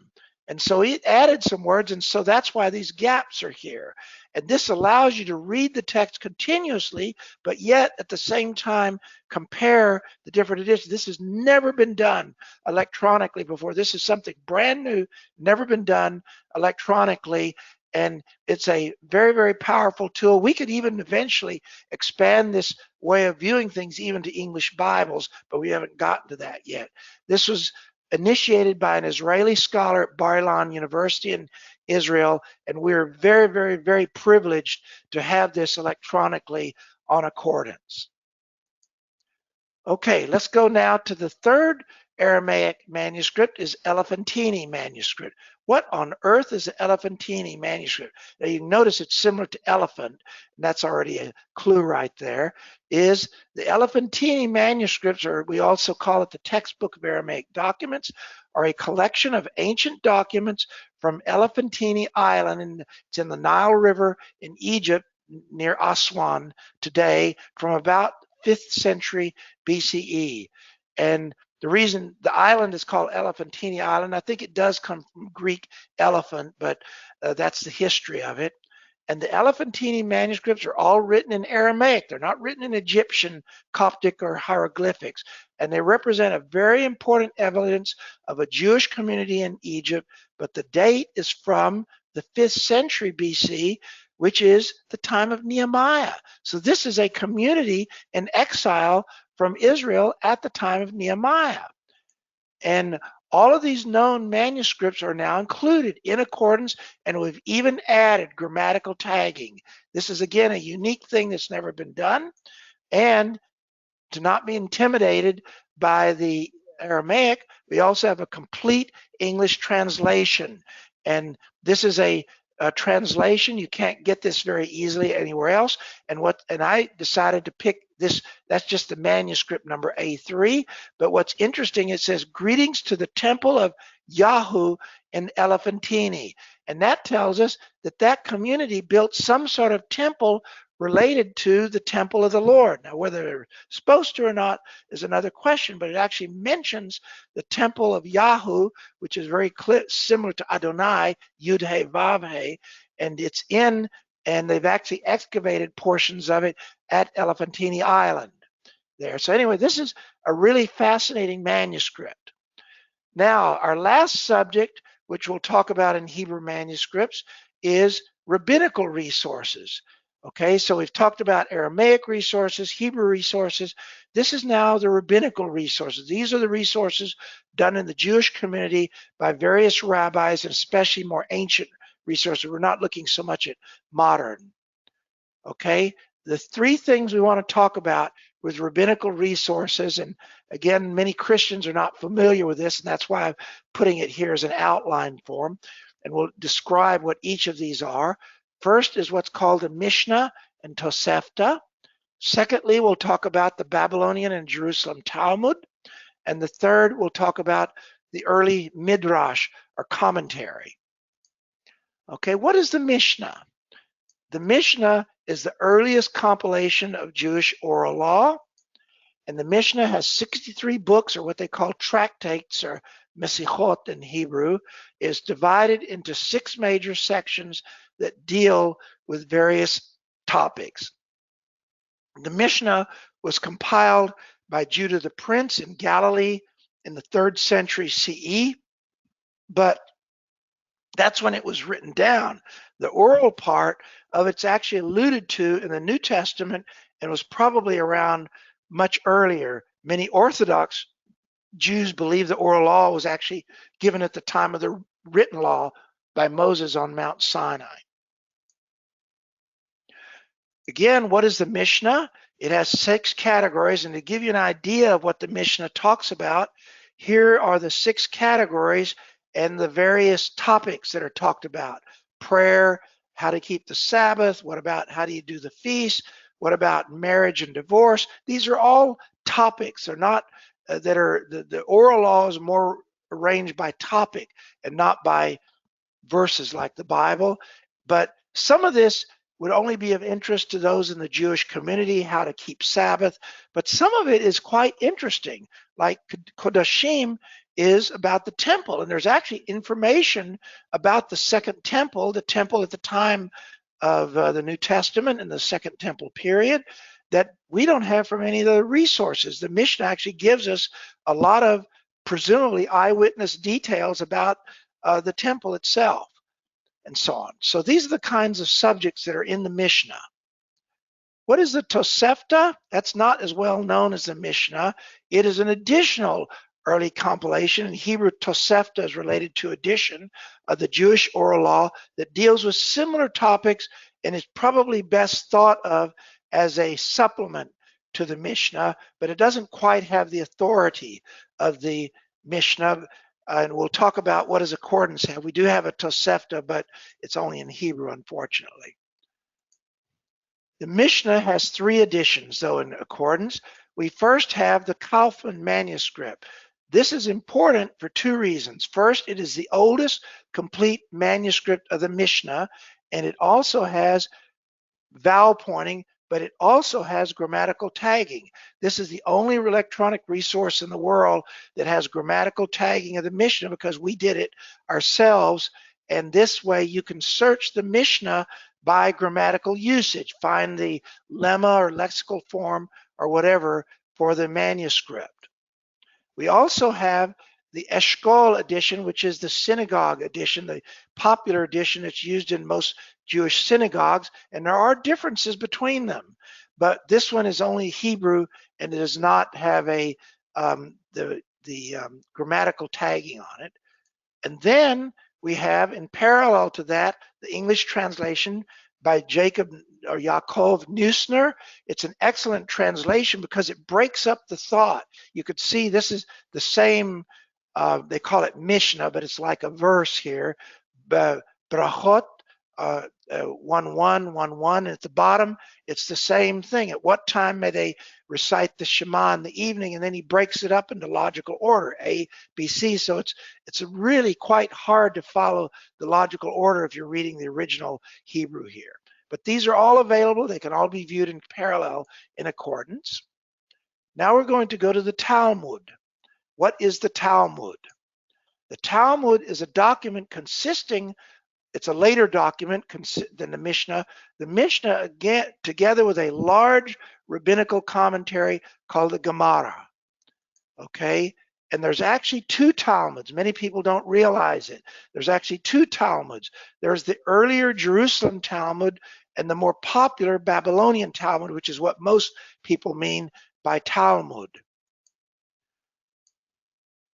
And so it added some words, and so that's why these gaps are here. And this allows you to read the text continuously, but yet at the same time compare the different editions. This has never been done electronically before. This is something brand new, never been done electronically, and it's a very, very powerful tool. We could even eventually expand this way of viewing things even to English Bibles, but we haven't gotten to that yet. This was initiated by an Israeli scholar at Bar-Ilan University in Israel, and we're very, very, very privileged to have this electronically on Accordance. Okay, let's go now to the third Aramaic manuscript, is Elephantine manuscript. What on earth is the Elephantine manuscript? Now you notice it's similar to elephant, and that's already a clue right there. Is the Elephantine manuscripts, or we also call it the textbook of Aramaic documents, are a collection of ancient documents from Elephantine Island, and it's in the Nile River in Egypt near Aswan today, from about 5th century BCE. And the reason the island is called Elephantine Island, I think it does come from Greek elephant, but that's the history of it. And the Elephantine manuscripts are all written in Aramaic. They're not written in Egyptian, Coptic, or hieroglyphics. And they represent a very important evidence of a Jewish community in Egypt, but the date is from the 5th century BC, which is the time of Nehemiah. So this is a community in exile from Israel at the time of Nehemiah. And all of these known manuscripts are now included in Accordance, and we've even added grammatical tagging. This is, again, a unique thing that's never been done. And to not be intimidated by the Aramaic, we also have a complete English translation. And this is a translation. You can't get this very easily anywhere else. And I decided to pick this. That's just the manuscript number A3. But what's interesting, it says, "Greetings to the temple of Yahu in Elephantine." And that tells us that that community built some sort of temple related to the temple of the Lord. Now, whether they're supposed to or not is another question, but it actually mentions the temple of Yahu, which is very similar to Adonai, Yud-He, Vav-He, and it's in, and they've actually excavated portions of it at Elephantine Island there. So anyway, this is a really fascinating manuscript. Now, our last subject, which we'll talk about in Hebrew manuscripts, is rabbinical resources. Okay, so we've talked about Aramaic resources, Hebrew resources. This is now the rabbinical resources. These are the resources done in the Jewish community by various rabbis, and especially more ancient resources. We're not looking so much at modern. Okay, the three things we want to talk about with rabbinical resources, and again, many Christians are not familiar with this, and that's why I'm putting it here as an outline form, and we'll describe what each of these are. First is what's called a Mishna and Tosefta. Secondly, we'll talk about the Babylonian and Jerusalem Talmud. And the third, we'll talk about the early Midrash, or commentary. Okay, what is the Mishnah? The Mishnah is the earliest compilation of Jewish oral law. And the Mishnah has 63 books, or what they call tractates, or Mesichot in Hebrew, is divided into 6 major sections that deal with various topics. The Mishnah was compiled by Judah the Prince in Galilee in the 3rd century CE, but that's when it was written down. The oral part of it's actually alluded to in the New Testament and was probably around much earlier. Many Orthodox Jews believe the oral law was actually given at the time of the written law by Moses on Mount Sinai. Again, what is the Mishnah? It has 6 categories, and to give you an idea of what the Mishnah talks about, here are the 6 categories and the various topics that are talked about. Prayer, how to keep the Sabbath, what about how do you do the feast, what about marriage and divorce. These are all topics. They're not the oral law is more arranged by topic and not by verses like the Bible. But some of this would only be of interest to those in the Jewish community, how to keep Sabbath. But some of it is quite interesting, like Kodashim is about the temple. And there's actually information about the Second Temple, the temple at the time of the New Testament and the Second Temple period, that we don't have from any of the resources. The Mishnah actually gives us a lot of presumably eyewitness details about the temple itself and so on. So these are the kinds of subjects that are in the Mishnah. What is the Tosefta? That's not as well known as the Mishnah. It is an additional early compilation. In Hebrew, Tosefta is related to addition of the Jewish oral law that deals with similar topics and is probably best thought of as a supplement to the Mishnah, but it doesn't quite have the authority of the Mishnah. And we'll talk about what does accordance have. We do have a Tosefta, but it's only in Hebrew, unfortunately. The Mishnah has 3 editions, though, in accordance. We first have the Kaufman manuscript. This is important for 2 reasons. First, it is the oldest complete manuscript of the Mishnah, and it also has vowel pointing, but it also has grammatical tagging. This is the only electronic resource in the world that has grammatical tagging of the Mishnah because we did it ourselves. And this way you can search the Mishnah by grammatical usage, find the lemma or lexical form or whatever for the manuscript. We also have the Eshkol edition, which is the synagogue edition, the popular edition that's used in most Jewish synagogues, and there are differences between them. But this one is only Hebrew, and it does not have a grammatical tagging on it. And then we have, in parallel to that, the English translation by Jacob or Yaakov Neusner. It's an excellent translation because it breaks up the thought. You could see this is the same. They call it Mishnah, but it's like a verse here. Brachot 1:1:1:1. At the bottom, it's the same thing. At what time may they recite the Shema in the evening? And then he breaks it up into logical order, A, B, C. So it's really quite hard to follow the logical order if you're reading the original Hebrew here. But these are all available. They can all be viewed in parallel in accordance. Now we're going to go to the Talmud. What is the Talmud? The Talmud is a document consisting, it's a later document than the Mishnah. The Mishnah, again, together with a large rabbinical commentary called the Gemara. Okay? And there's actually 2 Talmuds. Many people don't realize it. There's actually 2 Talmuds. There's the earlier Jerusalem Talmud and the more popular Babylonian Talmud, which is what most people mean by Talmud.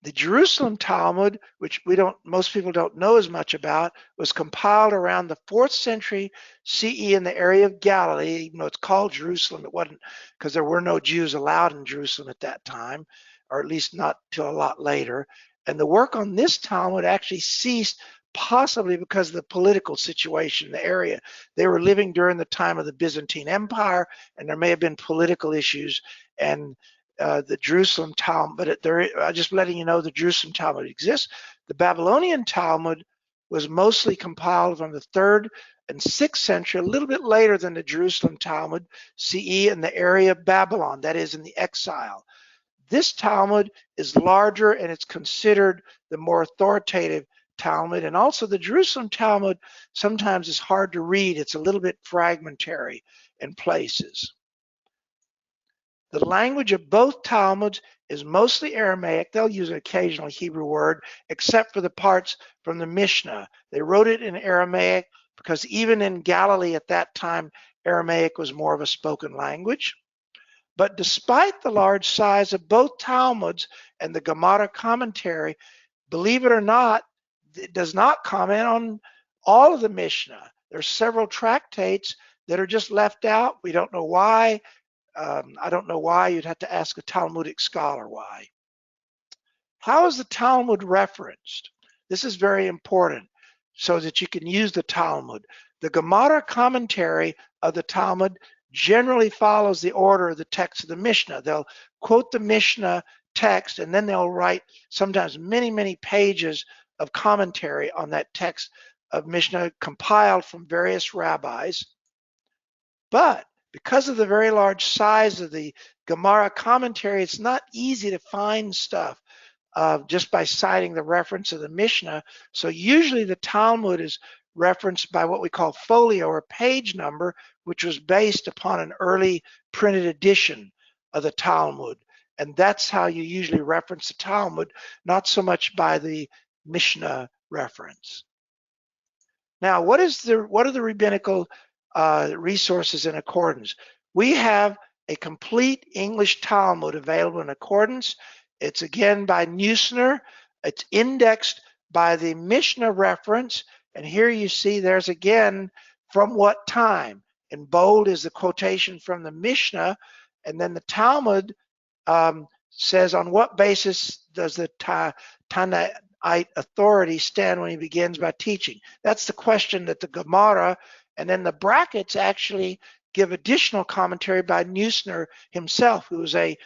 The Jerusalem Talmud, which most people don't know as much about, was compiled around the 4th century CE in the area of Galilee. Even though it's called Jerusalem, it wasn't because there were no Jews allowed in Jerusalem at that time, or at least not till a lot later. And the work on this Talmud actually ceased possibly because of the political situation in the area. They were living during the time of the Byzantine Empire, and there may have been political issues, and the Jerusalem Talmud, but I'm just letting you know the Jerusalem Talmud exists. The Babylonian Talmud was mostly compiled from the 3rd and 6th century, a little bit later than the Jerusalem Talmud, CE, in the area of Babylon, that is in the exile. This Talmud is larger and it's considered the more authoritative Talmud, and also the Jerusalem Talmud sometimes is hard to read. It's a little bit fragmentary in places. The language of both Talmuds is mostly Aramaic. They'll use an occasional Hebrew word, except for the parts from the Mishnah. They wrote it in Aramaic because even in Galilee at that time, Aramaic was more of a spoken language. But despite the large size of both Talmuds and the Gemara commentary, believe it or not, it does not comment on all of the Mishnah. There's several tractates that are just left out. We don't know why. I don't know why. You'd have to ask a Talmudic scholar why. How is the Talmud referenced? This is very important so that you can use the Talmud. The Gemara commentary of the Talmud generally follows the order of the text of the Mishnah. They'll quote the Mishnah text and then they'll write sometimes many, many pages of commentary on that text of Mishnah compiled from various rabbis. But because of the very large size of the Gemara commentary, it's not easy to find stuff just by citing the reference of the Mishnah. So usually the Talmud is referenced by what we call folio or page number, which was based upon an early printed edition of the Talmud. And that's how you usually reference the Talmud, not so much by the Mishnah reference. Now, what are the rabbinical resources in accordance? We have a complete English Talmud available in accordance. It's again by Neusner. It's indexed by the Mishnah reference. And here you see there's again from what time. In bold is the quotation from the Mishnah. And then the Talmud says on what basis does the Tanaite authority stand when he begins by teaching? That's the question that the Gemara, and then the brackets actually give additional commentary by Neusner himself, who was a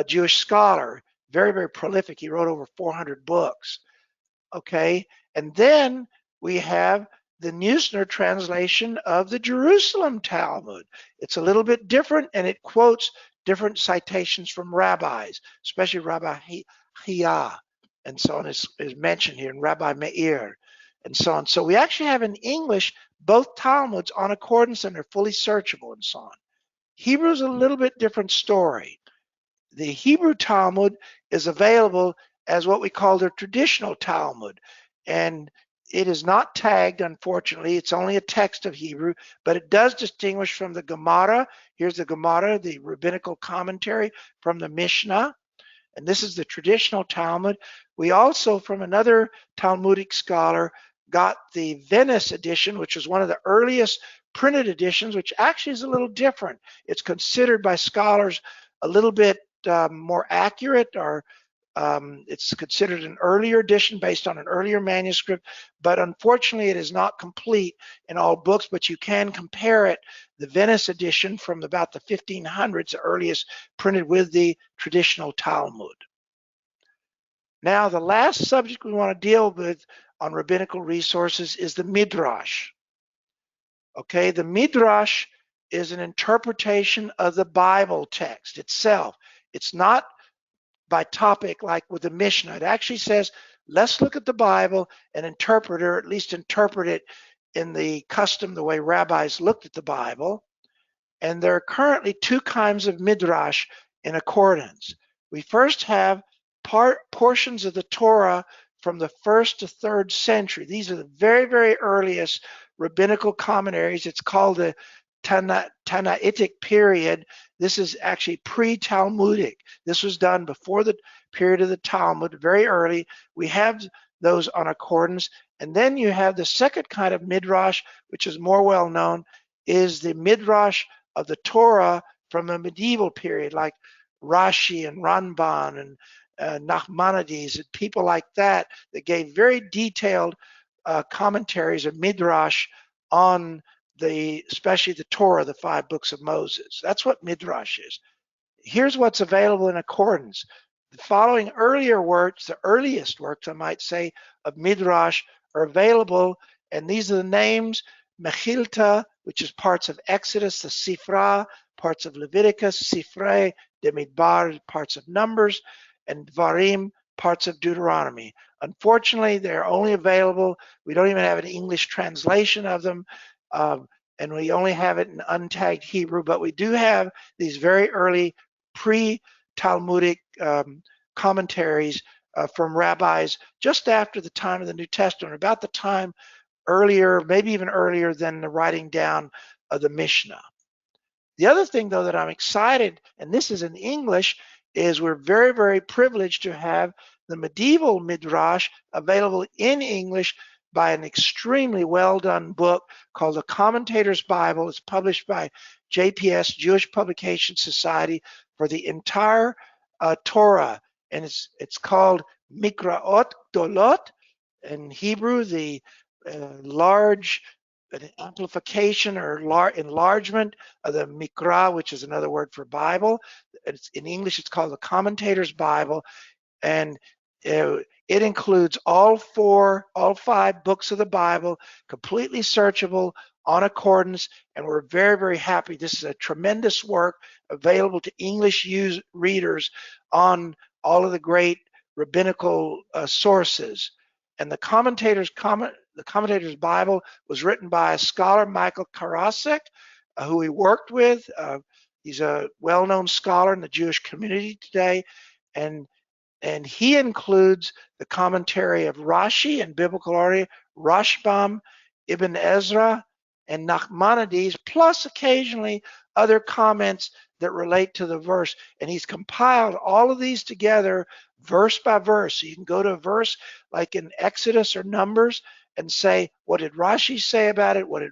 Jewish scholar, very, very prolific. He wrote over 400 books. Okay, and then we have the Neusner translation of the Jerusalem Talmud. It's a little bit different, and it quotes different citations from rabbis, especially Rabbi Hia, and so on is mentioned here, and Rabbi Meir, and so on. So we actually have in English both Talmuds on accordance, and they're fully searchable and so on. Hebrew is a little bit different story. The Hebrew Talmud is available as what we call the traditional Talmud, and it is not tagged, unfortunately. It's only a text of Hebrew, but it does distinguish from the Gemara. Here's the Gemara, the rabbinical commentary from the Mishnah, and this is the traditional Talmud. We also, from another Talmudic scholar, got the Venice edition, which was one of the earliest printed editions, which actually is a little different. It's considered by scholars a little bit more accurate, or it's considered an earlier edition based on an earlier manuscript, but unfortunately it is not complete in all books, but you can compare it, the Venice edition from about the 1500s, the earliest printed with the traditional Talmud. Now, the last subject we want to deal with on rabbinical resources is the Midrash. Okay, the Midrash is an interpretation of the Bible text itself. It's not by topic like with the Mishnah. It actually says, let's look at the Bible and interpret it, or at least interpret it in the custom, the way rabbis looked at the Bible. And there are currently two kinds of Midrash in accordance. We first have portions of the Torah from the 1st to 3rd century. These are the very, very earliest rabbinical commentaries. It's called the Tanaitic period. This is actually pre-Talmudic. This was done before the period of the Talmud, very early. We have those on accordance. And then you have the second kind of Midrash, which is more well known, is the Midrash of the Torah from the medieval period, like Rashi and Ramban and Nachmanides and people like that, that gave very detailed commentaries of Midrash on especially the Torah, the 5 books of Moses. That's what Midrash is. Here's what's available in accordance. The following earlier works, the earliest works, I might say, of Midrash are available, and these are the names: Mechilta, which is parts of Exodus, the Sifra, parts of Leviticus, Sifrei, Demidbar, parts of Numbers, and Dvarim, parts of Deuteronomy. Unfortunately, they're only available. We don't even have an English translation of them. And we only have it in untagged Hebrew, but we do have these very early pre-Talmudic commentaries from rabbis just after the time of the New Testament, about the time earlier, maybe even earlier than the writing down of the Mishna. The other thing, though, that I'm excited, and this is in English, is we're very, very privileged to have the medieval Midrash available in English by an extremely well done book called The Commentator's Bible. It's published by JPS, Jewish Publication Society, for the entire Torah, and it's called Mikraot Gdolot, in Hebrew, the large amplification or enlargement of the Mikra, which is another word for Bible. In English, it's called the Commentator's Bible, and it includes all 5 books of the Bible, completely searchable on accordance, and we're very, very happy. This is a tremendous work available to English readers on all of the great rabbinical sources. And the Commentator's Bible was written by a scholar, Michael Karasek, who we worked with. He's a well-known scholar in the Jewish community today, and he includes the commentary of Rashi in biblical order, Rashbam, Ibn Ezra, and Nachmanides, plus occasionally other comments that relate to the verse. And he's compiled all of these together verse by verse. So you can go to a verse like in Exodus or Numbers and say, what did Rashi say about it? What did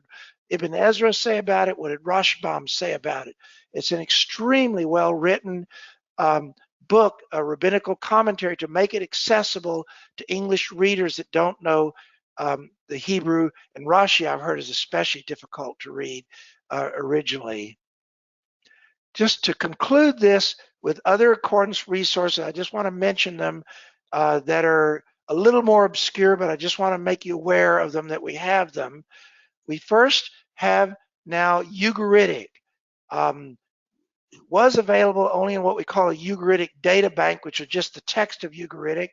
Ibn Ezra say about it? What did Rashbam say about it? It's an extremely well-written book, a rabbinical commentary, to make it accessible to English readers that don't know the Hebrew. And Rashi, I've heard, is especially difficult to read originally. Just to conclude this with other accordance resources, I just want to mention them that are a little more obscure, but I just want to make you aware of them, that we have them. We first have now Ugaritic. It was available only in what we call a Ugaritic data bank, which is just the text of Ugaritic.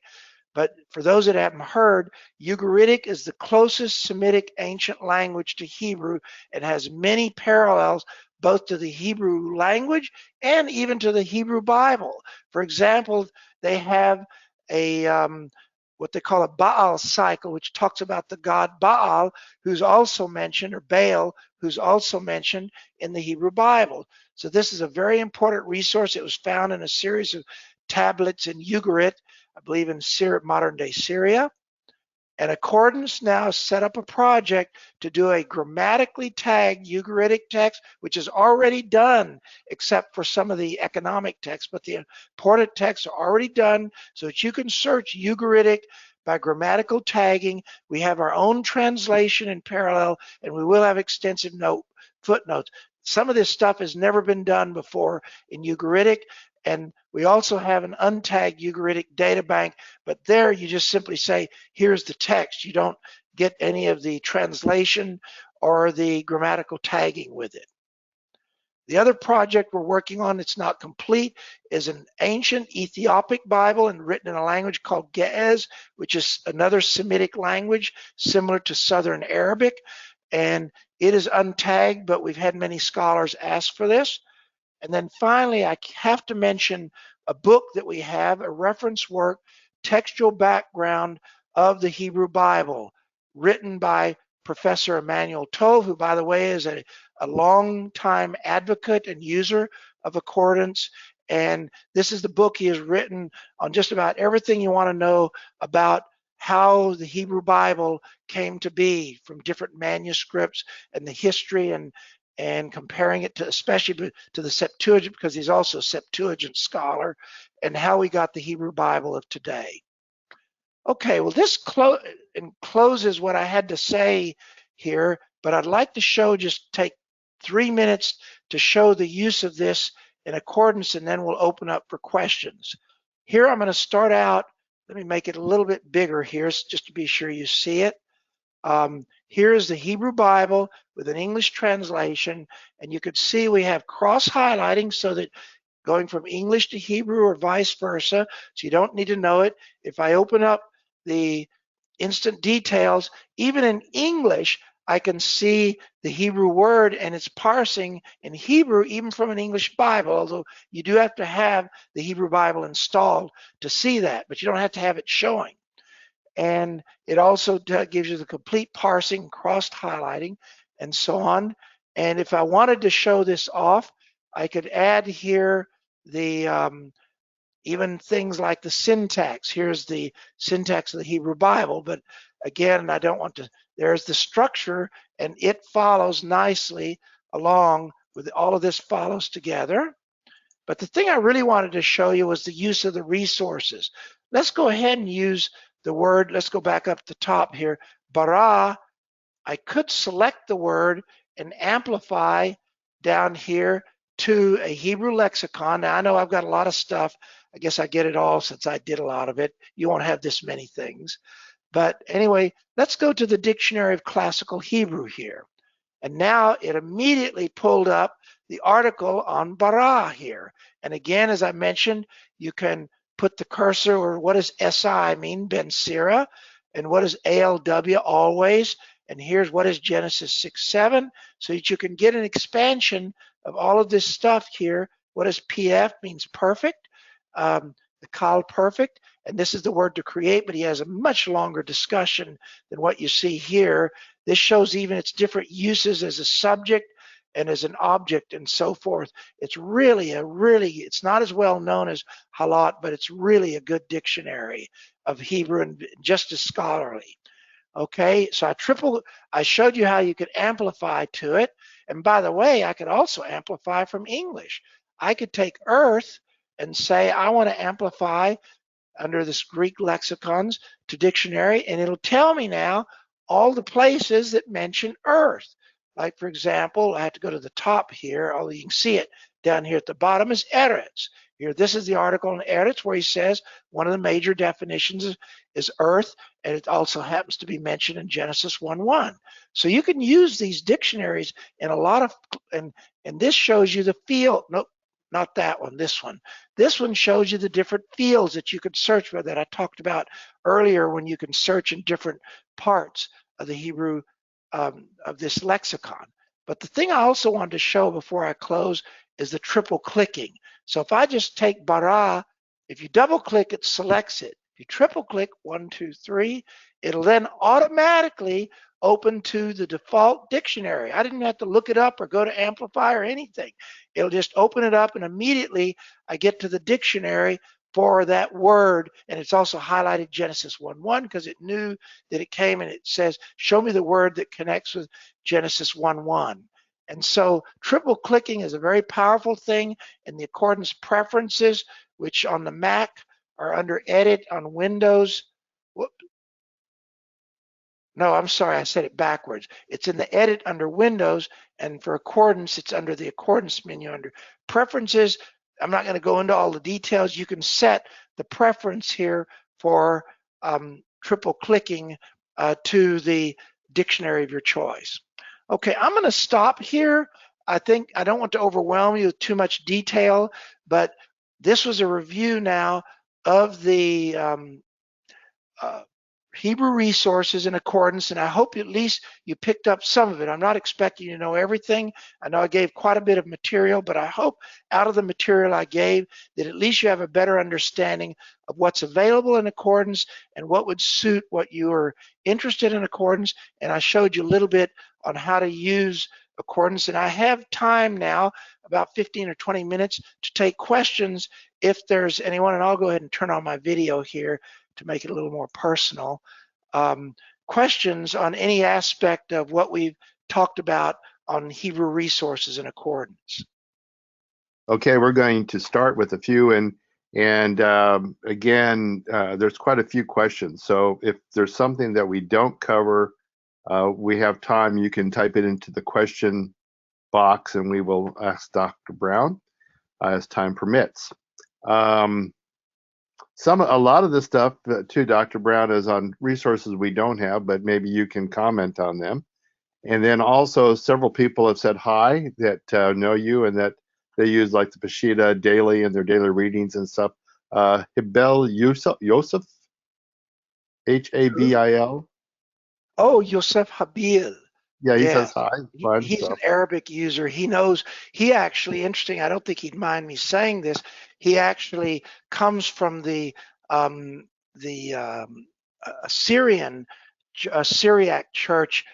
But for those that haven't heard, Ugaritic is the closest Semitic ancient language to Hebrew and has many parallels both to the Hebrew language and even to the Hebrew Bible. For example, they have a what they call a Baal cycle, which talks about the god Baal, who's also mentioned, or Baal, who's also mentioned in the Hebrew Bible. So this is a very important resource. It was found in a series of tablets in Ugarit, I believe in modern-day Syria. And Accordance now set up a project to do a grammatically tagged Ugaritic text, which is already done, except for some of the economic texts, but the important texts are already done so that you can search Ugaritic by grammatical tagging. We have our own translation in parallel, and we will have extensive footnotes. Some of this stuff has never been done before in Ugaritic, and we also have an untagged Ugaritic data bank, but there you just simply say, here's the text. You don't get any of the translation or the grammatical tagging with it. The other project we're working on, it's not complete, is an ancient Ethiopic Bible and written in a language called Ge'ez, which is another Semitic language similar to Southern Arabic. And it is untagged, but we've had many scholars ask for this. And then finally, I have to mention a book that we have, a reference work, textual background of the Hebrew Bible, written by Professor Emmanuel Tove, who, by the way, is a long-time advocate and user of Accordance. And this is the book he has written on just about everything you want to know about how the Hebrew Bible came to be, from different manuscripts and the history, and comparing it to, especially to the Septuagint, because he's also a Septuagint scholar, and how we got the Hebrew Bible of today. Okay, well, this closes what I had to say here, but I'd like to take 3 minutes to show the use of this in Accordance, and then we'll open up for questions. Here I'm going to start out. Let me make it a little bit bigger here just to be sure you see it. Here is the Hebrew Bible with an English translation, and you can see we have cross highlighting so that going from English to Hebrew or vice versa, so you don't need to know it. If I open up the instant details, even in English, I can see the Hebrew word and its parsing in Hebrew, even from an English Bible, although you do have to have the Hebrew Bible installed to see that, but you don't have to have it showing. And it also gives you the complete parsing, crossed highlighting, and so on. And if I wanted to show this off, I could add here the even things like the syntax. Here's the syntax of the Hebrew Bible, but again, I don't want to, there's the structure, and it follows nicely along with all of this follows together. But the thing I really wanted to show you was the use of the resources. Let's go ahead and use the word, let's go back up the top here, bara. I could select the word and amplify down here to a Hebrew lexicon. Now I know I've got a lot of stuff. I guess I get it all since I did a lot of it. You won't have this many things. But anyway, let's go to the Dictionary of Classical Hebrew here. And now it immediately pulled up the article on bara here. And again, as I mentioned, you can put the cursor, or what does SI mean, Ben Sira, and what is ALW, always, and here's what is Genesis 6:7, so that you can get an expansion of all of this stuff here. What does PF means perfect, the Kal perfect, and this is the word to create, but he has a much longer discussion than what you see here. This shows even its different uses as a subject and as an object and so forth. It's really it's not as well known as Halot, but it's really a good dictionary of Hebrew and just as scholarly. Okay, so I showed you how you could amplify to it. And by the way, I could also amplify from English. I could take earth and say, I want to amplify under this Greek lexicons to dictionary, and it'll tell me now all the places that mention earth. Like, for example, I have to go to the top here, although you can see it down here at the bottom is Eretz. Here, this is the article on Eretz where he says one of the major definitions is earth, and it also happens to be mentioned in Genesis 1:1. So you can use these dictionaries in a lot of, and this shows you the field. Nope, not that one, this one. This one shows you the different fields that you could search for that I talked about earlier when you can search in different parts of the Hebrew of this lexicon. But the thing I also wanted to show before I close is the triple clicking. So if I just take bara, if you double click, it selects it. If you triple click, 1, 2, 3, it'll then automatically open to the default dictionary. I didn't have to look it up or go to Amplify or anything. It'll just open it up, and immediately I get to the dictionary for that word, and it's also highlighted Genesis 1:1 because it knew that it came, and it says, show me the word that connects with Genesis 1:1. And so triple clicking is a very powerful thing in the accordance preferences, which on the Mac are under Edit on Windows. Whoop. No, I'm sorry, I said it backwards. It's in the Edit under Windows, and for accordance, it's under the Accordance menu under Preferences. I'm not going to go into all the details. You can set the preference here for triple clicking to the dictionary of your choice. Okay, I'm going to stop here. I think I don't want to overwhelm you with too much detail, but this was a review now of the Hebrew resources in accordance, and I hope at least you picked up some of it. I'm not expecting you to know everything. I know I gave quite a bit of material, but I hope out of the material I gave that at least you have a better understanding of what's available in accordance and what would suit what you are interested in accordance. And I showed you a little bit on how to use accordance, and I have time now, about 15 or 20 minutes, to take questions if there's anyone, and I'll go ahead and turn on my video here to make it a little more personal. Questions on any aspect of what we've talked about on Hebrew resources in accordance. Okay, we're going to start with a few, and again, there's quite a few questions. So if there's something that we don't cover, we have time, you can type it into the question box and we will ask Dr. Brown as time permits. A lot of the stuff too, Dr. Brown, is on resources we don't have, but maybe you can comment on them. And then also several people have said hi that know you and that they use like the Peshitta daily in their daily readings and stuff. Hibel Yosef, Habil. Oh, Yosef Habil. Yeah, he says Yes. hi. Fun. He's an So Arabic user. He knows, he actually, interesting, I don't think he'd mind me saying this, he actually comes from the Assyrian, Syriac church,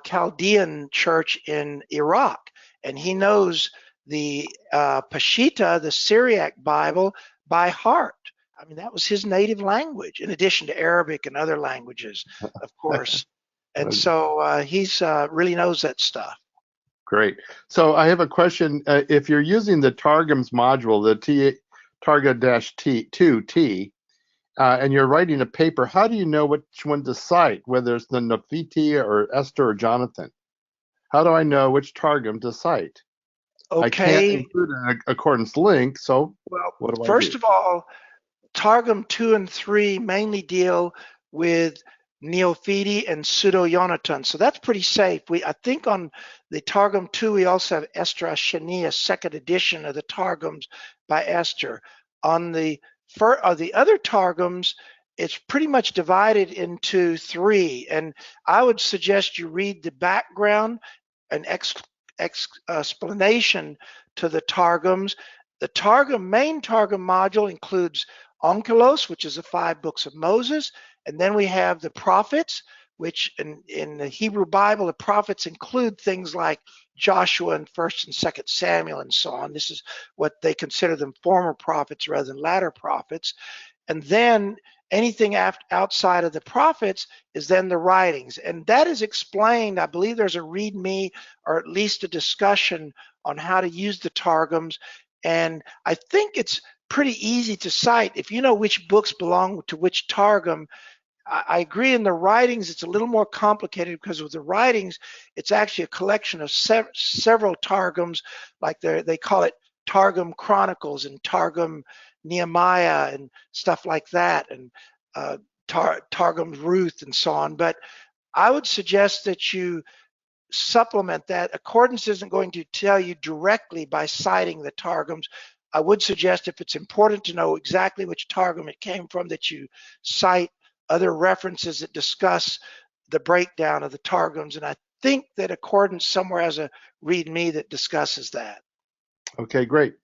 Chaldean church in Iraq, and he knows the Peshitta, the Syriac Bible, by heart. I mean, that was his native language, in addition to Arabic and other languages, of course. And so he's really knows that stuff. great. So I have a question. If you're using the Targums module, the Targa-2T, and you're writing a paper, how do you know which one to cite, whether it's the Nephiti or Esther or Jonathan? How do I know which Targum to cite? I can't Okay. include an accordance link, so Well, what do I first do? of all, Targum 2 and 3 mainly deal with Neophiti and Pseudo-Yonatan, so that's pretty safe. I think on the Targum 2 we also have Esther Asheni, a second edition of the Targums by Esther. On the other Targums, it's pretty much divided into three, and I would suggest you read the background and explanation to the Targums. The main Targum module includes Onkelos, which is the 5 books of Moses, and then we have the prophets, which in the Hebrew Bible, the prophets include things like Joshua and 1st and 2nd Samuel and so on. This is what they consider them, former prophets rather than latter prophets. And then anything outside of the prophets is then the writings. And that is explained, I believe there's a README or at least a discussion on how to use the Targums. And I think it's pretty easy to cite. If you know which books belong to which Targum, I agree in the writings, it's a little more complicated because with the writings, it's actually a collection of several Targums, like they call it Targum Chronicles and Targum Nehemiah and stuff like that, and Targum Ruth and so on. But I would suggest that you supplement that. Accordance isn't going to tell you directly by citing the Targums. I would suggest if it's important to know exactly which Targum it came from, that you cite other references that discuss the breakdown of the Targums. And I think that Accordance somewhere has a README that discusses that. Okay, great.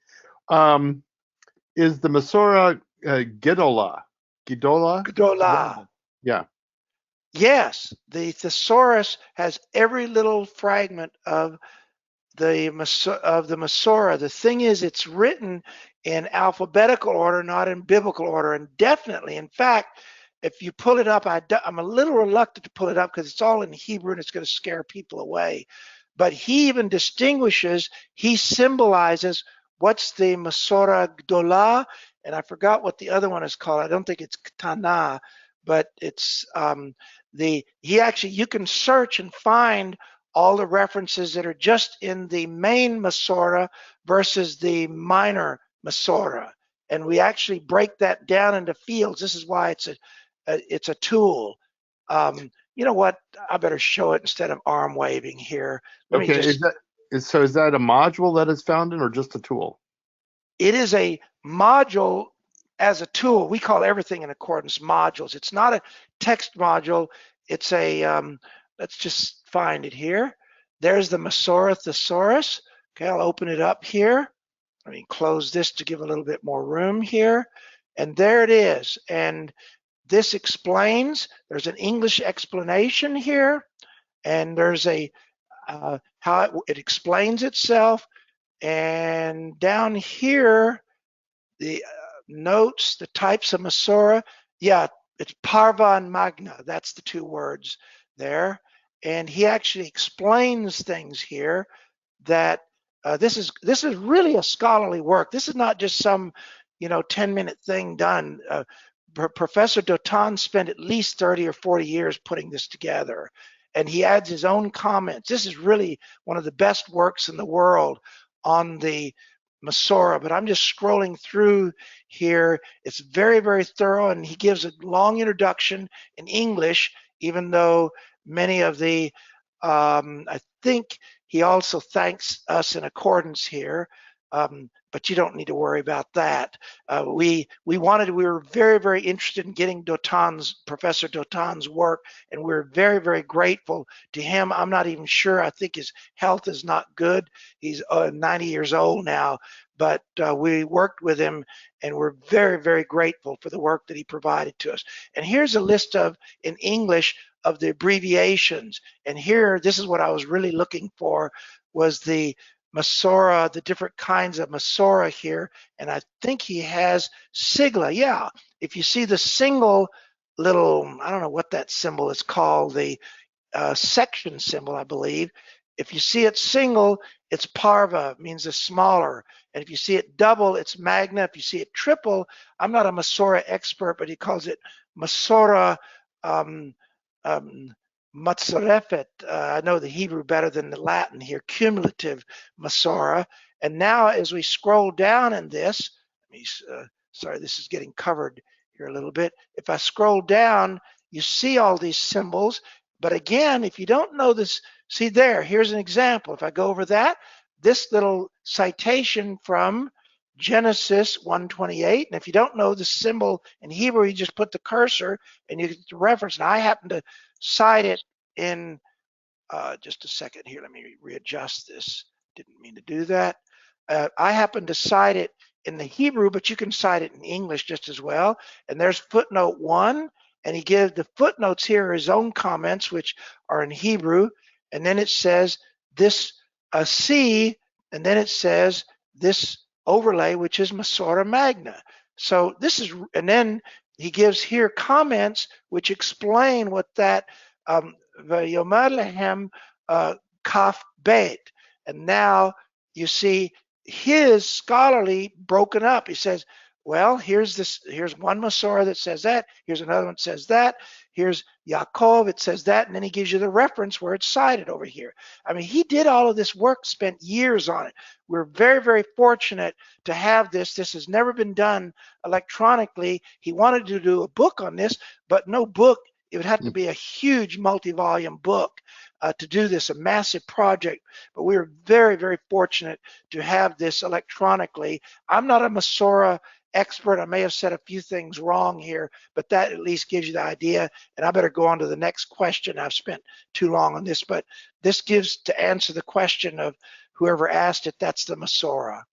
Is the Masorah Gidolah? Gdolah. Yeah. Yes, the thesaurus has every little fragment of the Masorah. The thing is, it's written in alphabetical order, not in biblical order, and definitely, in fact, if you pull it up, I'm a little reluctant to pull it up because it's all in Hebrew and it's going to scare people away. But he even distinguishes, he symbolizes what's the Masorah Gdolah, and I forgot what the other one is called. I don't think it's Ketana, but it's he actually, you can search and find all the references that are just in the main Masorah versus the minor Masorah. And we actually break that down into fields. This is why it's a tool. You know what? I better show it instead of arm waving here. Let me Okay, just. is that a module that is found in or just a tool? It is a module as a tool. We call everything in Accordance modules. It's not a text module. It's a, let's just find it here. There's the Masorah Thesaurus. Okay, I'll open it up here. Let me close this to give a little bit more room here. And there it is. And this explains, there's an English explanation here, and there's a how it explains itself. And down here, the notes, the types of Masorah, yeah, it's Parva and Magna. That's the two words there. And he actually explains things here that this is really a scholarly work. This is not just some 10-minute thing done. Professor Dotan spent at least 30 or 40 years putting this together, and he adds his own comments. This is really one of the best works in the world on the Masorah, but I'm just scrolling through here. It's very, very thorough, and he gives a long introduction in English, even though many of the, I think he also thanks us in Accordance here, but but you don't need to worry about that. We were very, very interested in getting Professor Dotan's work, and we're very, very grateful to him. I'm not even sure. I think his health is not good. He's 90 years old now, but we worked with him, and we're very, very grateful for the work that he provided to us. And here's a list in English of the abbreviations. And here, this is what I was really looking for, was the Masorah, the different kinds of Masorah here. And I think he has Sigla. Yeah, if you see the single little, I don't know what that symbol is called, the section symbol, I believe. If you see it single, it's parva, means the smaller. And if you see it double, it's magna. If you see it triple, I'm not a Masorah expert, but he calls it Masorah Matzarefet. I know the Hebrew better than the Latin here, cumulative Masorah. And now as we scroll down in this, sorry, this is getting covered here a little bit. If I scroll down, you see all these symbols. But again, if you don't know this, see there, here's an example. If I go over that, this little citation from Genesis 1:28, and if you don't know the symbol in Hebrew, you just put the cursor and you get the reference. And I happen to cite it in, just a second here, let me readjust this. Didn't mean to do that. I happen to cite it in the Hebrew, but you can cite it in English just as well. And there's footnote 1, and he gives the footnotes here his own comments, which are in Hebrew. And then it says this C, and then it says this overlay, which is Masorah Magna. So this is, and then he gives here comments which explain what that V'yomer lehem kaf bet. And now you see his scholarly broken up. He says, well, here's one Masorah that says that. Here's another one that says that. Here's Yaakov, it says that. And then he gives you the reference where it's cited over here. I mean, he did all of this work, spent years on it. We're very, very fortunate to have this. This has never been done electronically. He wanted to do a book on this, but no book. It would have to be a huge multi-volume book to do this, a massive project. But we are very, very fortunate to have this electronically. I'm not a Masorah expert. I may have said a few things wrong here, but that at least gives you the idea. And I better go on to the next question. I've spent too long on this, but this gives to answer the question of whoever asked it. That's the Masorah.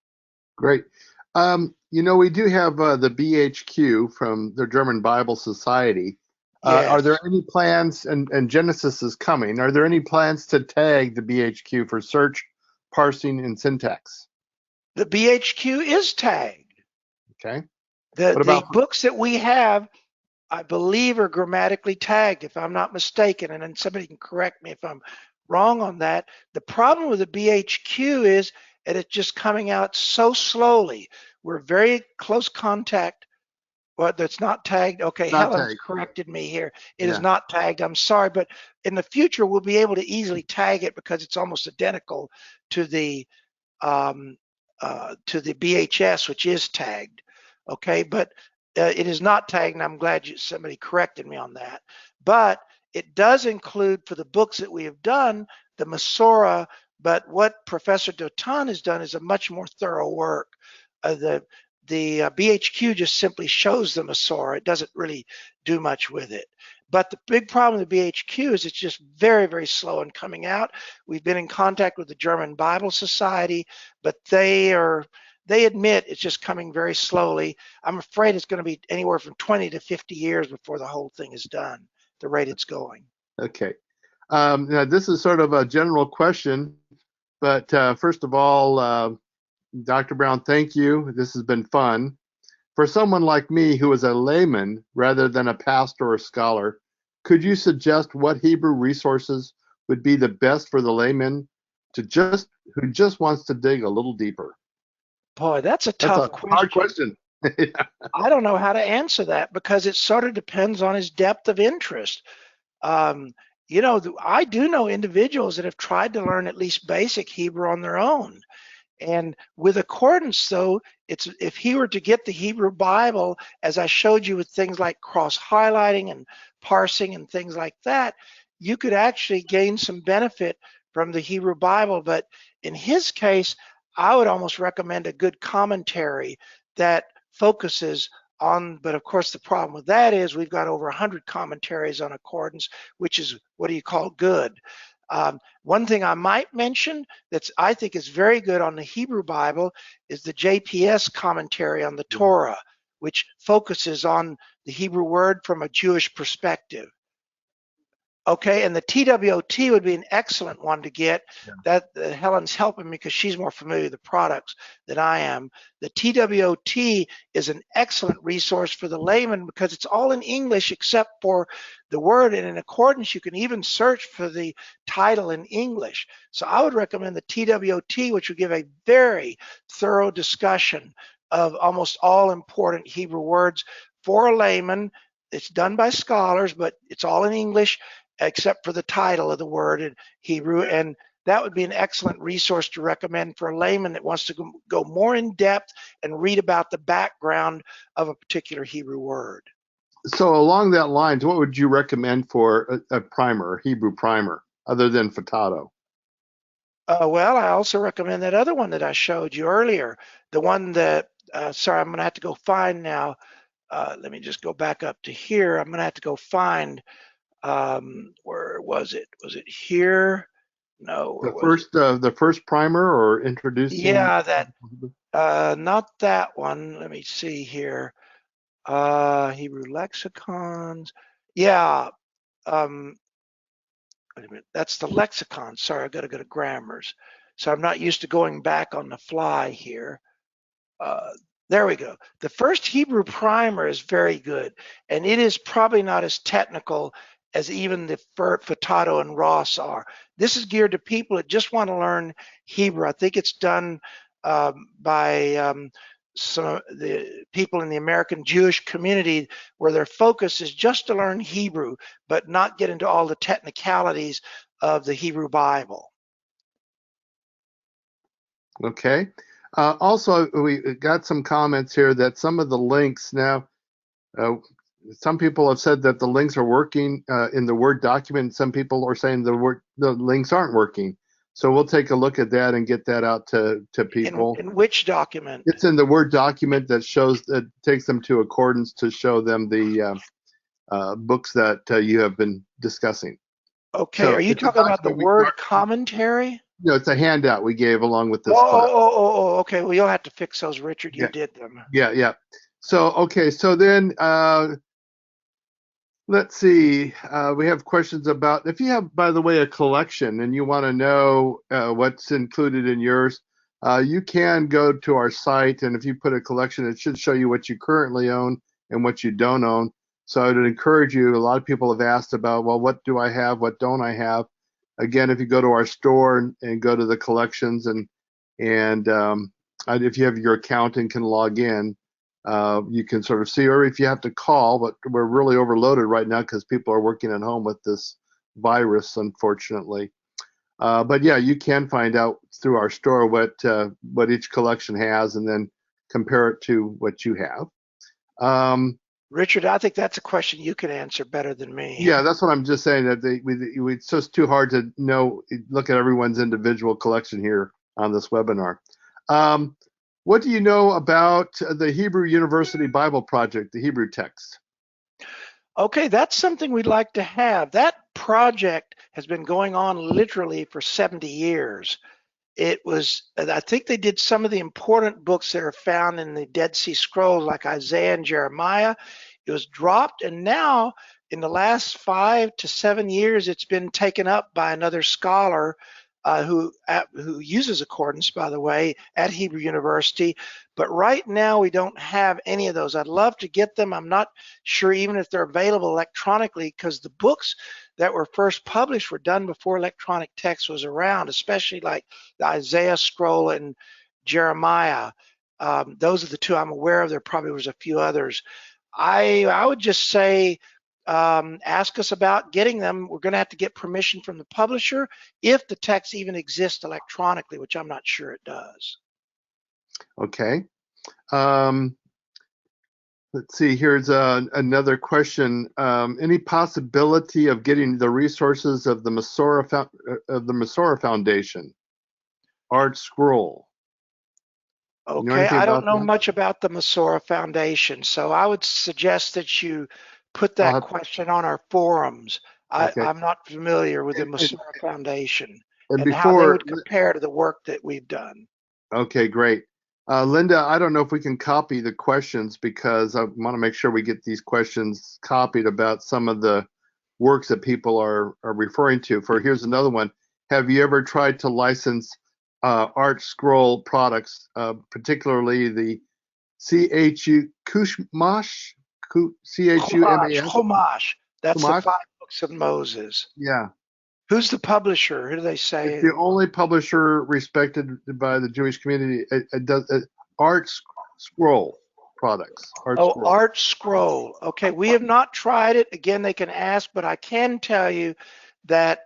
Great. We do have the BHQ from the German Bible Society. Yes. Are there any plans, and Genesis is coming, are there any plans to tag the BHQ for search, parsing, and syntax? The BHQ is tagged. Okay. The books that we have, I believe, are grammatically tagged, if I'm not mistaken, and then somebody can correct me if I'm wrong on that. The problem with the BHQ is that it's just coming out so slowly. We're very close contact. Well, that's not tagged. Okay, Helen's corrected me here. It is not tagged. I'm sorry, but in the future we'll be able to easily tag it because it's almost identical to the BHS, which is tagged. Okay, but it is not tagged, and I'm glad somebody corrected me on that. But it does include, for the books that we have done, the Masorah. But what Professor Dotan has done is a much more thorough work. The BHQ just simply shows the Masorah. It doesn't really do much with it. But the big problem with the BHQ is it's just very, very slow in coming out. We've been in contact with the German Bible Society, but they admit it's just coming very slowly. I'm afraid it's going to be anywhere from 20 to 50 years before the whole thing is done, the rate it's going. Okay. Now, this is sort of a general question, but first of all, Dr. Brown, thank you. This has been fun. For someone like me who is a layman rather than a pastor or scholar, could you suggest what Hebrew resources would be the best for the layman who just wants to dig a little deeper? Boy, that's a tough question. Hard question. I don't know how to answer that because it sort of depends on his depth of interest. I do know individuals that have tried to learn at least basic Hebrew on their own. And with accordance, though, if he were to get the Hebrew Bible, as I showed you with things like cross-highlighting and parsing and things like that, you could actually gain some benefit from the Hebrew Bible. But in his case, I would almost recommend a good commentary that focuses on, but of course the problem with that is we've got over 100 commentaries on accordance, which is, what do you call good? One thing I might mention that's I think is very good on the Hebrew Bible is the JPS commentary on the Torah, which focuses on the Hebrew word from a Jewish perspective. Okay, and the TWOT would be an excellent one to get. Yeah. That Helen's helping me because she's more familiar with the products than I am. The TWOT is an excellent resource for the layman because it's all in English except for the word, and in accordance you can even search for the title in English. So I would recommend the TWOT, which would give a very thorough discussion of almost all important Hebrew words for a layman. It's done by scholars, but it's all in English except for the title of the word in Hebrew, and that would be an excellent resource to recommend for a layman that wants to go more in depth and read about the background of a particular Hebrew word. So along that lines, what would you recommend for a primer, a Hebrew primer, other than Fatato? Well, I also recommend that other one that I showed you earlier, the one that, sorry, I'm going to have to go find now. Let me just go back up to here. I'm going to have to go find, where was it? Was it here? No, where was it? The first primer or introducing? Yeah, that, not that one. Let me see here. Hebrew Lexicons. Yeah, wait a minute. That's the Lexicons. Sorry, I got to go to Grammars. So I'm not used to going back on the fly here. There we go. The first Hebrew primer is very good, and it is probably not as technical as even the Fatato and Ross are. This is geared to people that just want to learn Hebrew. I think it's done by some of the people in the American Jewish community where their focus is just to learn Hebrew, but not get into all the technicalities of the Hebrew Bible. Okay. Also, we got some comments here that some of the links now, some people have said that the links are working in the Word document. Some people are saying the links aren't working. So we'll take a look at that and get that out to people. In which document? It's in the Word document that takes them to accordance to show them the books that you have been discussing. Okay, so are you talking about the Word commentary? No, it's a handout we gave along with this class. Oh, okay. Well, you'll have to fix those, Richard. You did them. Yeah. So, okay. So then, let's see. We have questions about, if you have, by the way, a collection and you want to know what's included in yours, you can go to our site, and if you put a collection, it should show you what you currently own and what you don't own. So I would encourage you, a lot of people have asked about, well, what do I have? What don't I have? Again, if you go to our store and go to the collections, and if you have your account and can log in, you can sort of see, or if you have to call, but we're really overloaded right now because people are working at home with this virus, unfortunately. But yeah, you can find out through our store what each collection has, and then compare it to what you have. Richard, I think that's a question you can answer better than me. Yeah, that's what I'm just saying, that it's just too hard to look at everyone's individual collection here on this webinar. What do you know about the Hebrew University Bible Project, the Hebrew text? Okay, that's something we'd like to have. That project has been going on literally for 70 years. I think they did some of the important books that are found in the Dead Sea Scrolls, like Isaiah and Jeremiah. It was dropped, and now in the last 5 to 7 years, it's been taken up by another scholar who uses accordance, by the way, at Hebrew University. But right now, we don't have any of those. I'd love to get them. I'm not sure even if they're available electronically, because the books that were first published were done before electronic text was around, especially like the Isaiah scroll and Jeremiah. Those are the two I'm aware of. There probably was a few others. I would just say, ask us about getting them. We're going to have to get permission from the publisher if the text even exists electronically, which I'm not sure it does. Okay. Let's see, here's another question. Any possibility of getting the resources of the Masoretic Foundation, Art Scroll? You know Okay, anything I don't about know that? much about the Masorah Foundation, so I would suggest that you put I'll that have, question on our forums. okay. I'm not familiar with the And, Masorah Foundation and and how they before, would compare to the work that we've done. okay, great. Linda, I don't know if we can copy the questions because I want to make sure we get these questions copied about some of the works that people are referring to. Here's another one. Have you ever tried to license art scroll products, particularly the CHU Kushmash, CHUMAS? Chumash. That's the Kumash? 5 books of Moses. Yeah. Who's the publisher? Who do they It's say? the only publisher respected by the Jewish community. It does art scroll products. Art Oh, scroll. Art Scroll. Okay, we have not tried it. Again, they can ask, but I can tell you that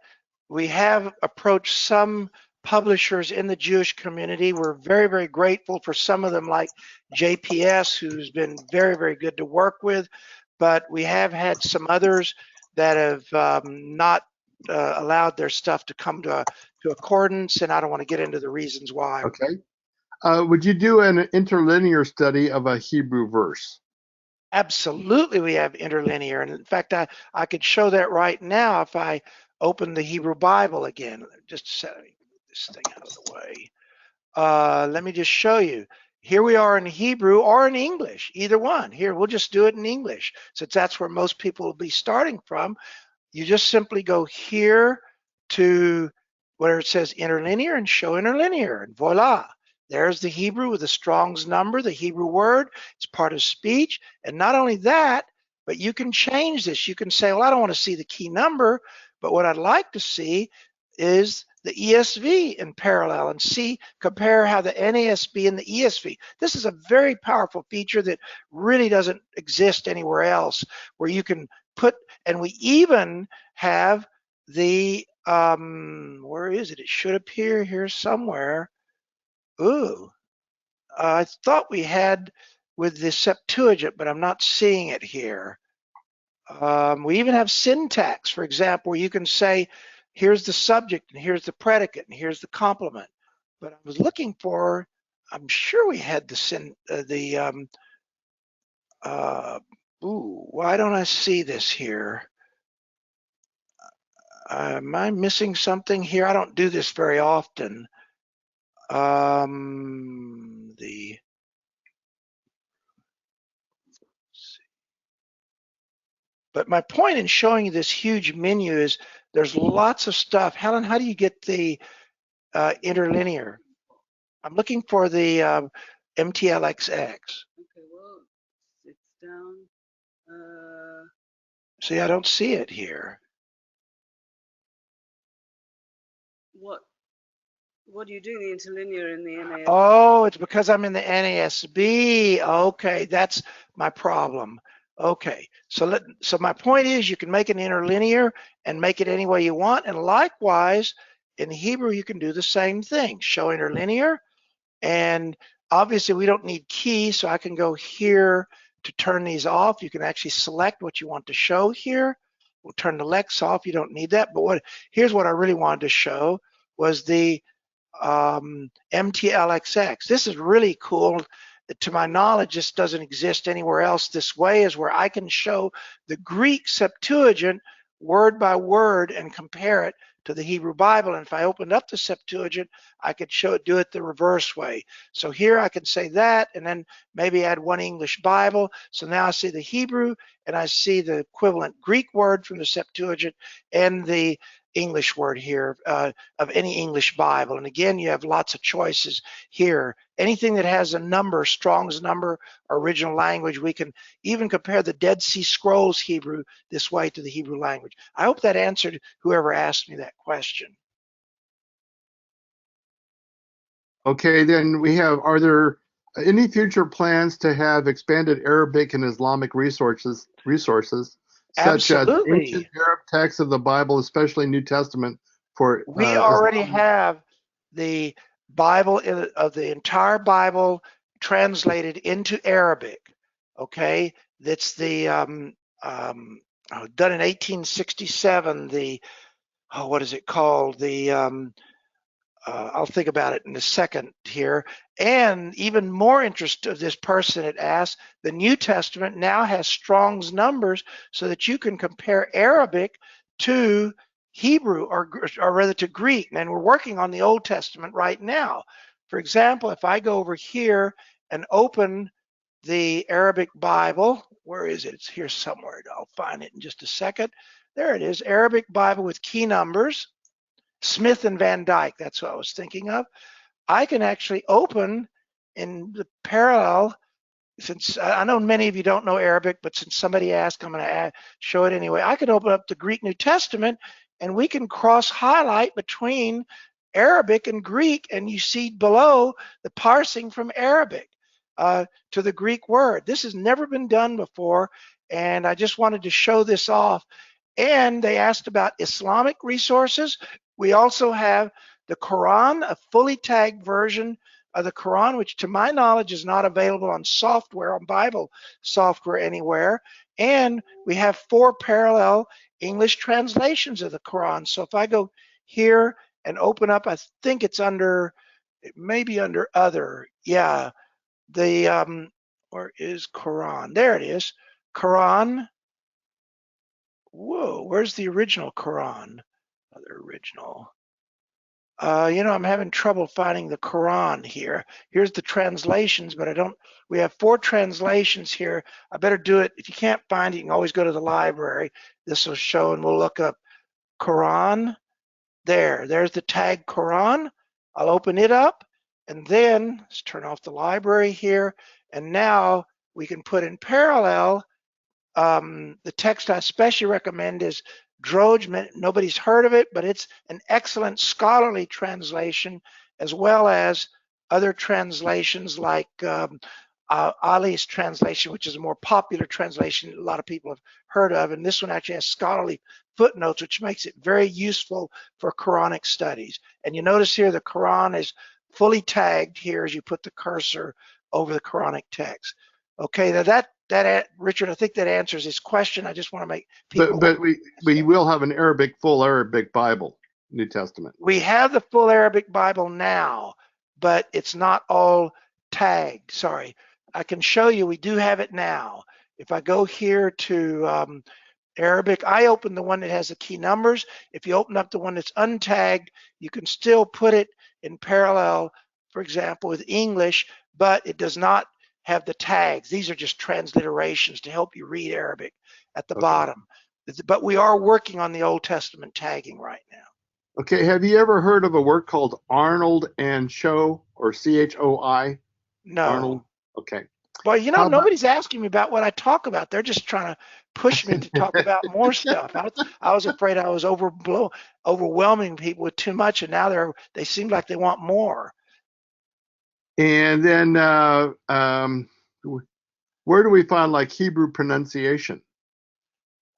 we have approached some publishers in the Jewish community. We're very, very grateful for some of them, like JPS, who's been very, very good to work with. But we have had some others that have not allowed their stuff to come to accordance, and I don't want to get into the reasons why. Okay. Would you do an interlinear study of a Hebrew verse? Absolutely, we have interlinear. And in fact, I could show that right now if I open the Hebrew Bible again. Just a second, let me move this thing out of the way. Let me just show you. Here we are in Hebrew or in English, either one. Here, we'll just do it in English, since that's where most people will be starting from. You just simply go here to where it says interlinear and show interlinear, and voila. There's the Hebrew with the Strong's number, the Hebrew word. It's part of speech. And not only that, but you can change this. You can say, well, I don't want to see the key number, but what I'd like to see is the ESV in parallel and compare how the NASB and the ESV. This is a very powerful feature that really doesn't exist anywhere else, where you can put, and we even have the, where is it? It should appear here somewhere. Ooh, I thought we had with the Septuagint, but I'm not seeing it here. We even have syntax, for example, where you can say, here's the subject, and here's the predicate, and here's the complement. But I was looking for, I'm sure we had why don't I see this here? Am I missing something here? I don't do this very often. But my point in showing you this huge menu is there's lots of stuff. Helen, how do you get the interlinear? I'm looking for the MTLXX. Okay, well, it's down. See, I don't see it here. What do you do the interlinear in the NASB? Oh, it's because I'm in the NASB. Okay, that's my problem. Okay, so my point is you can make an interlinear and make it any way you want, and likewise in Hebrew you can do the same thing. Show interlinear, and obviously we don't need key, so I can go here to turn these off. You can actually select what you want to show here. We'll turn the Lex off. You don't need that. But here's what I really wanted to show was the MTLXX. This is really cool. To my knowledge, this doesn't exist anywhere else this way, is where I can show the Greek Septuagint word by word and compare it to the Hebrew Bible. And if I opened up the Septuagint, I could do it the reverse way. So here I can say that, and then maybe add one English Bible. So now I see the Hebrew, and I see the equivalent Greek word from the Septuagint and the English word here of any English Bible. And again, you have lots of choices here. Anything that has a number, Strong's number, or original language, we can even compare the Dead Sea Scrolls Hebrew this way to the Hebrew language. I hope that answered whoever asked me that question. Okay, then are there any future plans to have expanded Arabic and Islamic resources such as ancient Absolutely. Arab texts of the Bible, especially New Testament for We already Islam? have the Bible of the entire Bible translated into Arabic. Okay, that's the done in 1867. What is it called? The I'll think about it in a second here. And even more interest of this person had asked, the New Testament now has Strong's numbers so that you can compare Arabic to Hebrew or rather to Greek. And we're working on the Old Testament right now. For example, if I go over here and open the Arabic Bible, where is it? It's here somewhere. I'll find it in just a second. There it is, Arabic Bible with key numbers. Smith and Van Dyke, that's what I was thinking of. I can actually open in the parallel, since I know many of you don't know Arabic, but since somebody asked, I'm going to show it anyway. I can open up the Greek New Testament and we can cross highlight between Arabic and Greek, and you see below the parsing from Arabic to the Greek word. This has never been done before, and I just wanted to show this off. And they asked about Islamic resources. We also have the Quran, a fully tagged version of the Quran, which to my knowledge is not available on software, on Bible software anywhere. And we have 4 parallel English translations of the Quran. So if I go here and open up, I think it's under, it may be under other. Yeah, the, where is Quran? There it is, Quran. Whoa, where's the original Quran? Other original. You know, I'm having trouble finding the Quran here. Here's the translations, but I don't, we have 4 translations here. I better do it. If you can't find it, you can always go to the library. This will show, and we'll look up Quran. There's the tag Quran. I'll open it up, and then let's turn off the library here. And now we can put in parallel. The text I especially recommend is Droge. Nobody's heard of it, but it's an excellent scholarly translation, as well as other translations like Ali's translation, which is a more popular translation a lot of people have heard of. And this one actually has scholarly footnotes, which makes it very useful for Quranic studies. And you notice here the Quran is fully tagged here as you put the cursor over the Quranic text. Okay, now that Richard, I think that answers his question. I just want to make people. But we will have an full Arabic Bible, New Testament. We have the full Arabic Bible now, but it's not all tagged. Sorry, I can show you. We do have it now. If I go here to Arabic, I open the one that has the key numbers. If you open up the one that's untagged, you can still put it in parallel, for example, with English, but it does not have the tags. These are just transliterations to help you read Arabic at the bottom. But we are working on the Old Testament tagging right now. Okay, have you ever heard of a work called Arnold and Cho, or CHOI? No. Arnold? Okay. Well, you know, nobody's asking me about what I talk about. They're just trying to push me to talk about more stuff. I was afraid I was overwhelming people with too much, and now they seem like they want more. And then where do we find like Hebrew pronunciation?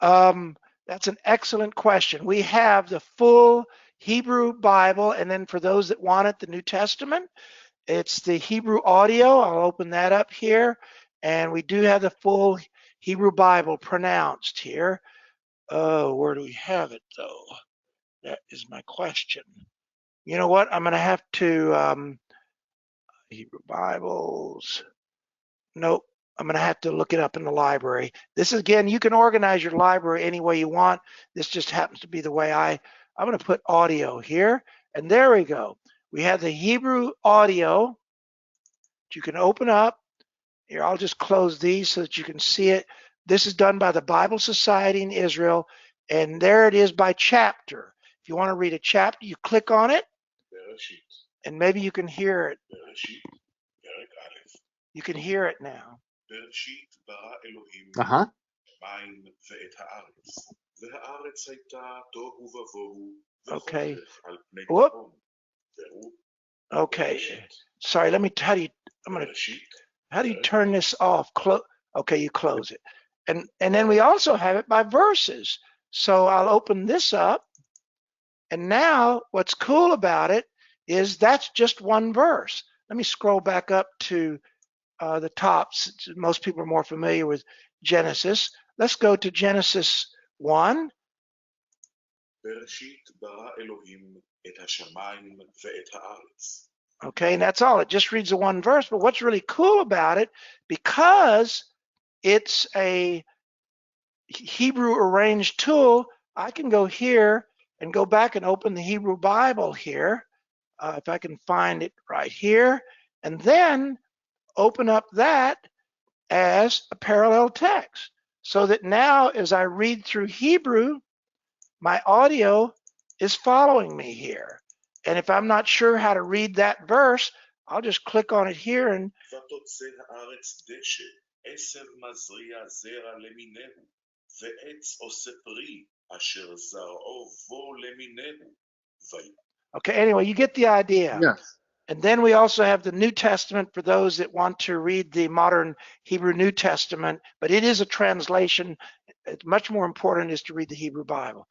That's an excellent question. We have the full Hebrew Bible, and then for those that want it, the New Testament. It's the Hebrew audio. I'll open that up here. And we do have the full Hebrew Bible pronounced here. Oh, where do we have it, though? That is my question. You know what? I'm going to have to... Hebrew Bibles. Nope. I'm going to have to look it up in the library. This is, again, you can organize your library any way you want. This just happens to be the way I'm going to put audio here. And there we go. We have the Hebrew audio that you can open up. Here, I'll just close these so that you can see it. This is done by the Bible Society in Israel. And there it is by chapter. If you want to read a chapter, you click on it. And maybe you can hear it. You can hear it now. Uh-huh. Okay. Whoop. Okay. Sorry, let me tell you. How do you turn this off? Okay, you close it. And then we also have it by verses. So I'll open this up. And now what's cool about it is that's just one verse. Let me scroll back up to the top. Most people are more familiar with Genesis. Let's go to Genesis 1. בראשית ברא אלוהים את השמיים ואת הארץ. Okay, and that's all. It just reads the one verse, but what's really cool about it, because it's a Hebrew arranged tool, I can go here and go back and open the Hebrew Bible here, if I can find it right here, and then open up that as a parallel text. So that now as I read through Hebrew, my audio is following me here. And if I'm not sure how to read that verse, I'll just click on it here and ותוצא הארץ דשא, עשב מזריע זרע למינהו, ועץ עושה פרי, אשר זרעו בו למינהו. okay, anyway, you get the idea. Yes. And then we also have the New Testament for those that want to read the modern Hebrew New Testament, but it is a translation. It's much more important is to read the Hebrew Bible.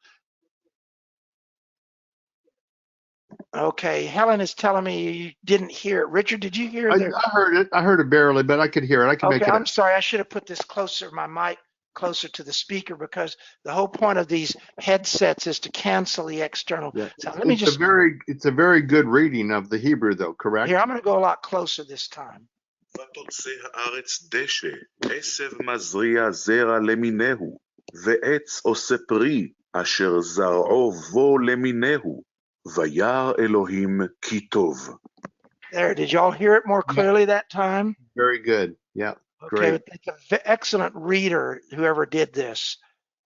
Okay, Helen is telling me you didn't hear it. Richard, did you hear I the? heard it. I heard it barely, but I could hear it. I can make Okay, it I'm out. sorry. I should have put this closer, my mic closer to the speaker, because the whole point of these headsets is to cancel the external Yeah. sound. Let me It's just, a very good reading of the Hebrew, though, correct? here, I'm going to go a lot closer this time. ותוצא הארץ דשא, עשב מזריע זרע למינהו, ועץ עושה פרי, אשר זרעו בו למינהו, וירא אלוהים כי טוב. There, did y'all hear it more clearly that time? Very good. Yeah. Okay, Great. it's an excellent reader, whoever did this,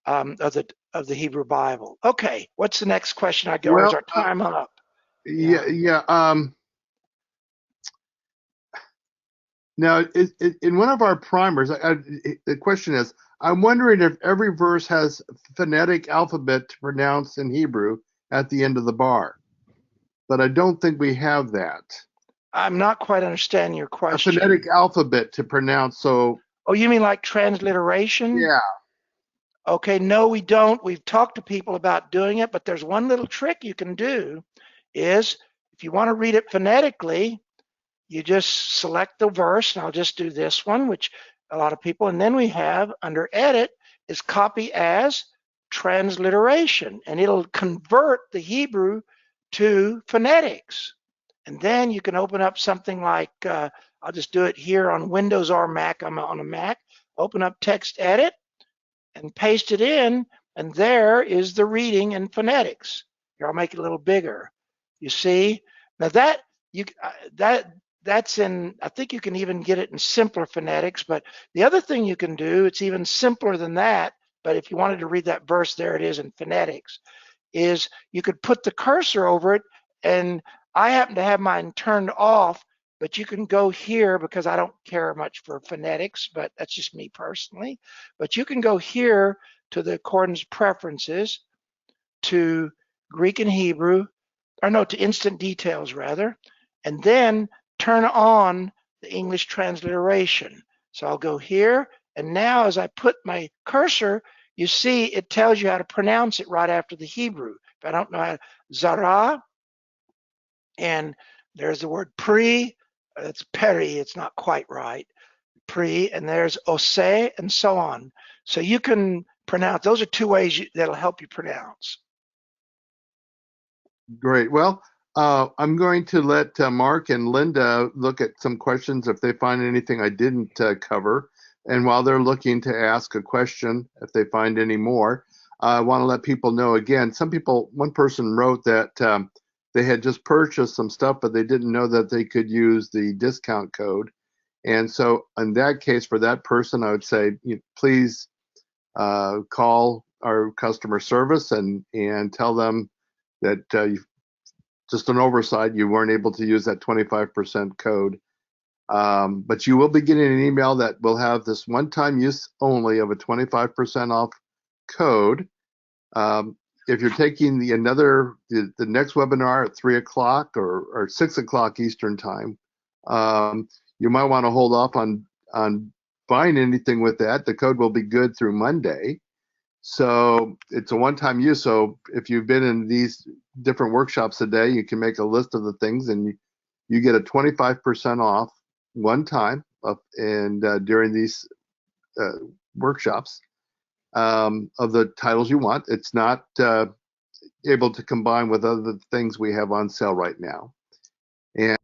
of the Hebrew Bible. Okay, what's the next question I go? Or is Well, our time up? yeah. Now, in one of our primers, the question is, I'm wondering if every verse has phonetic alphabet to pronounce in Hebrew at the end of the bar. But I don't think we have that. I'm not quite understanding your A question. phonetic alphabet to pronounce, so Oh, you mean like transliteration? yeah. Okay, no, we don't. We've talked to people about doing it, but there's one little trick you can do is if you want to read it phonetically, you just select the verse, and I'll just do this one, which a lot of people, and then we have under edit is copy as transliteration, and it'll convert the Hebrew to phonetics. And then you can open up something like, I'll just do it here on Windows or Mac. I'm on a Mac. Open up text edit and paste it in, and there is the reading in phonetics. Here, I'll make it a little bigger. You see? Now that's in, I think you can even get it in simpler phonetics, but the other thing you can do, it's even simpler than that, but if you wanted to read that verse, there it is in phonetics, is you could put the cursor over it, and I happen to have mine turned off, but you can go here because I don't care much for phonetics, but that's just me personally. But you can go here to the accordance preferences, to Greek and Hebrew, or no, to instant details rather, and then turn on the English transliteration. So I'll go here, and now as I put my cursor, you see it tells you how to pronounce it right after the Hebrew. If I don't know how, Zara, and there's the word pre, it's peri, it's not quite right, pre, and there's ose, and so on. So you can pronounce, those are two ways that'll help you pronounce. Great. Well, I'm going to let Mark and Linda look at some questions if they find anything I didn't cover. And while they're looking to ask a question, if they find any more, I want to let people know again, one person wrote that they had just purchased some stuff, but they didn't know that they could use the discount code. And so in that case, for that person, I would say, please call our customer service and tell them that just an oversight, you weren't able to use that 25% code. But you will be getting an email that will have this one-time use only of a 25% off code. If you're taking the next webinar at 3 o'clock or 6 o'clock Eastern time, you might want to hold off on buying anything with that. The code will be good through Monday. So it's a one-time use. So if you've been in these different workshops today, you can make a list of the things, and you get a 25% off one time during these workshops of the titles you want. It's not able to combine with other things we have on sale right now. And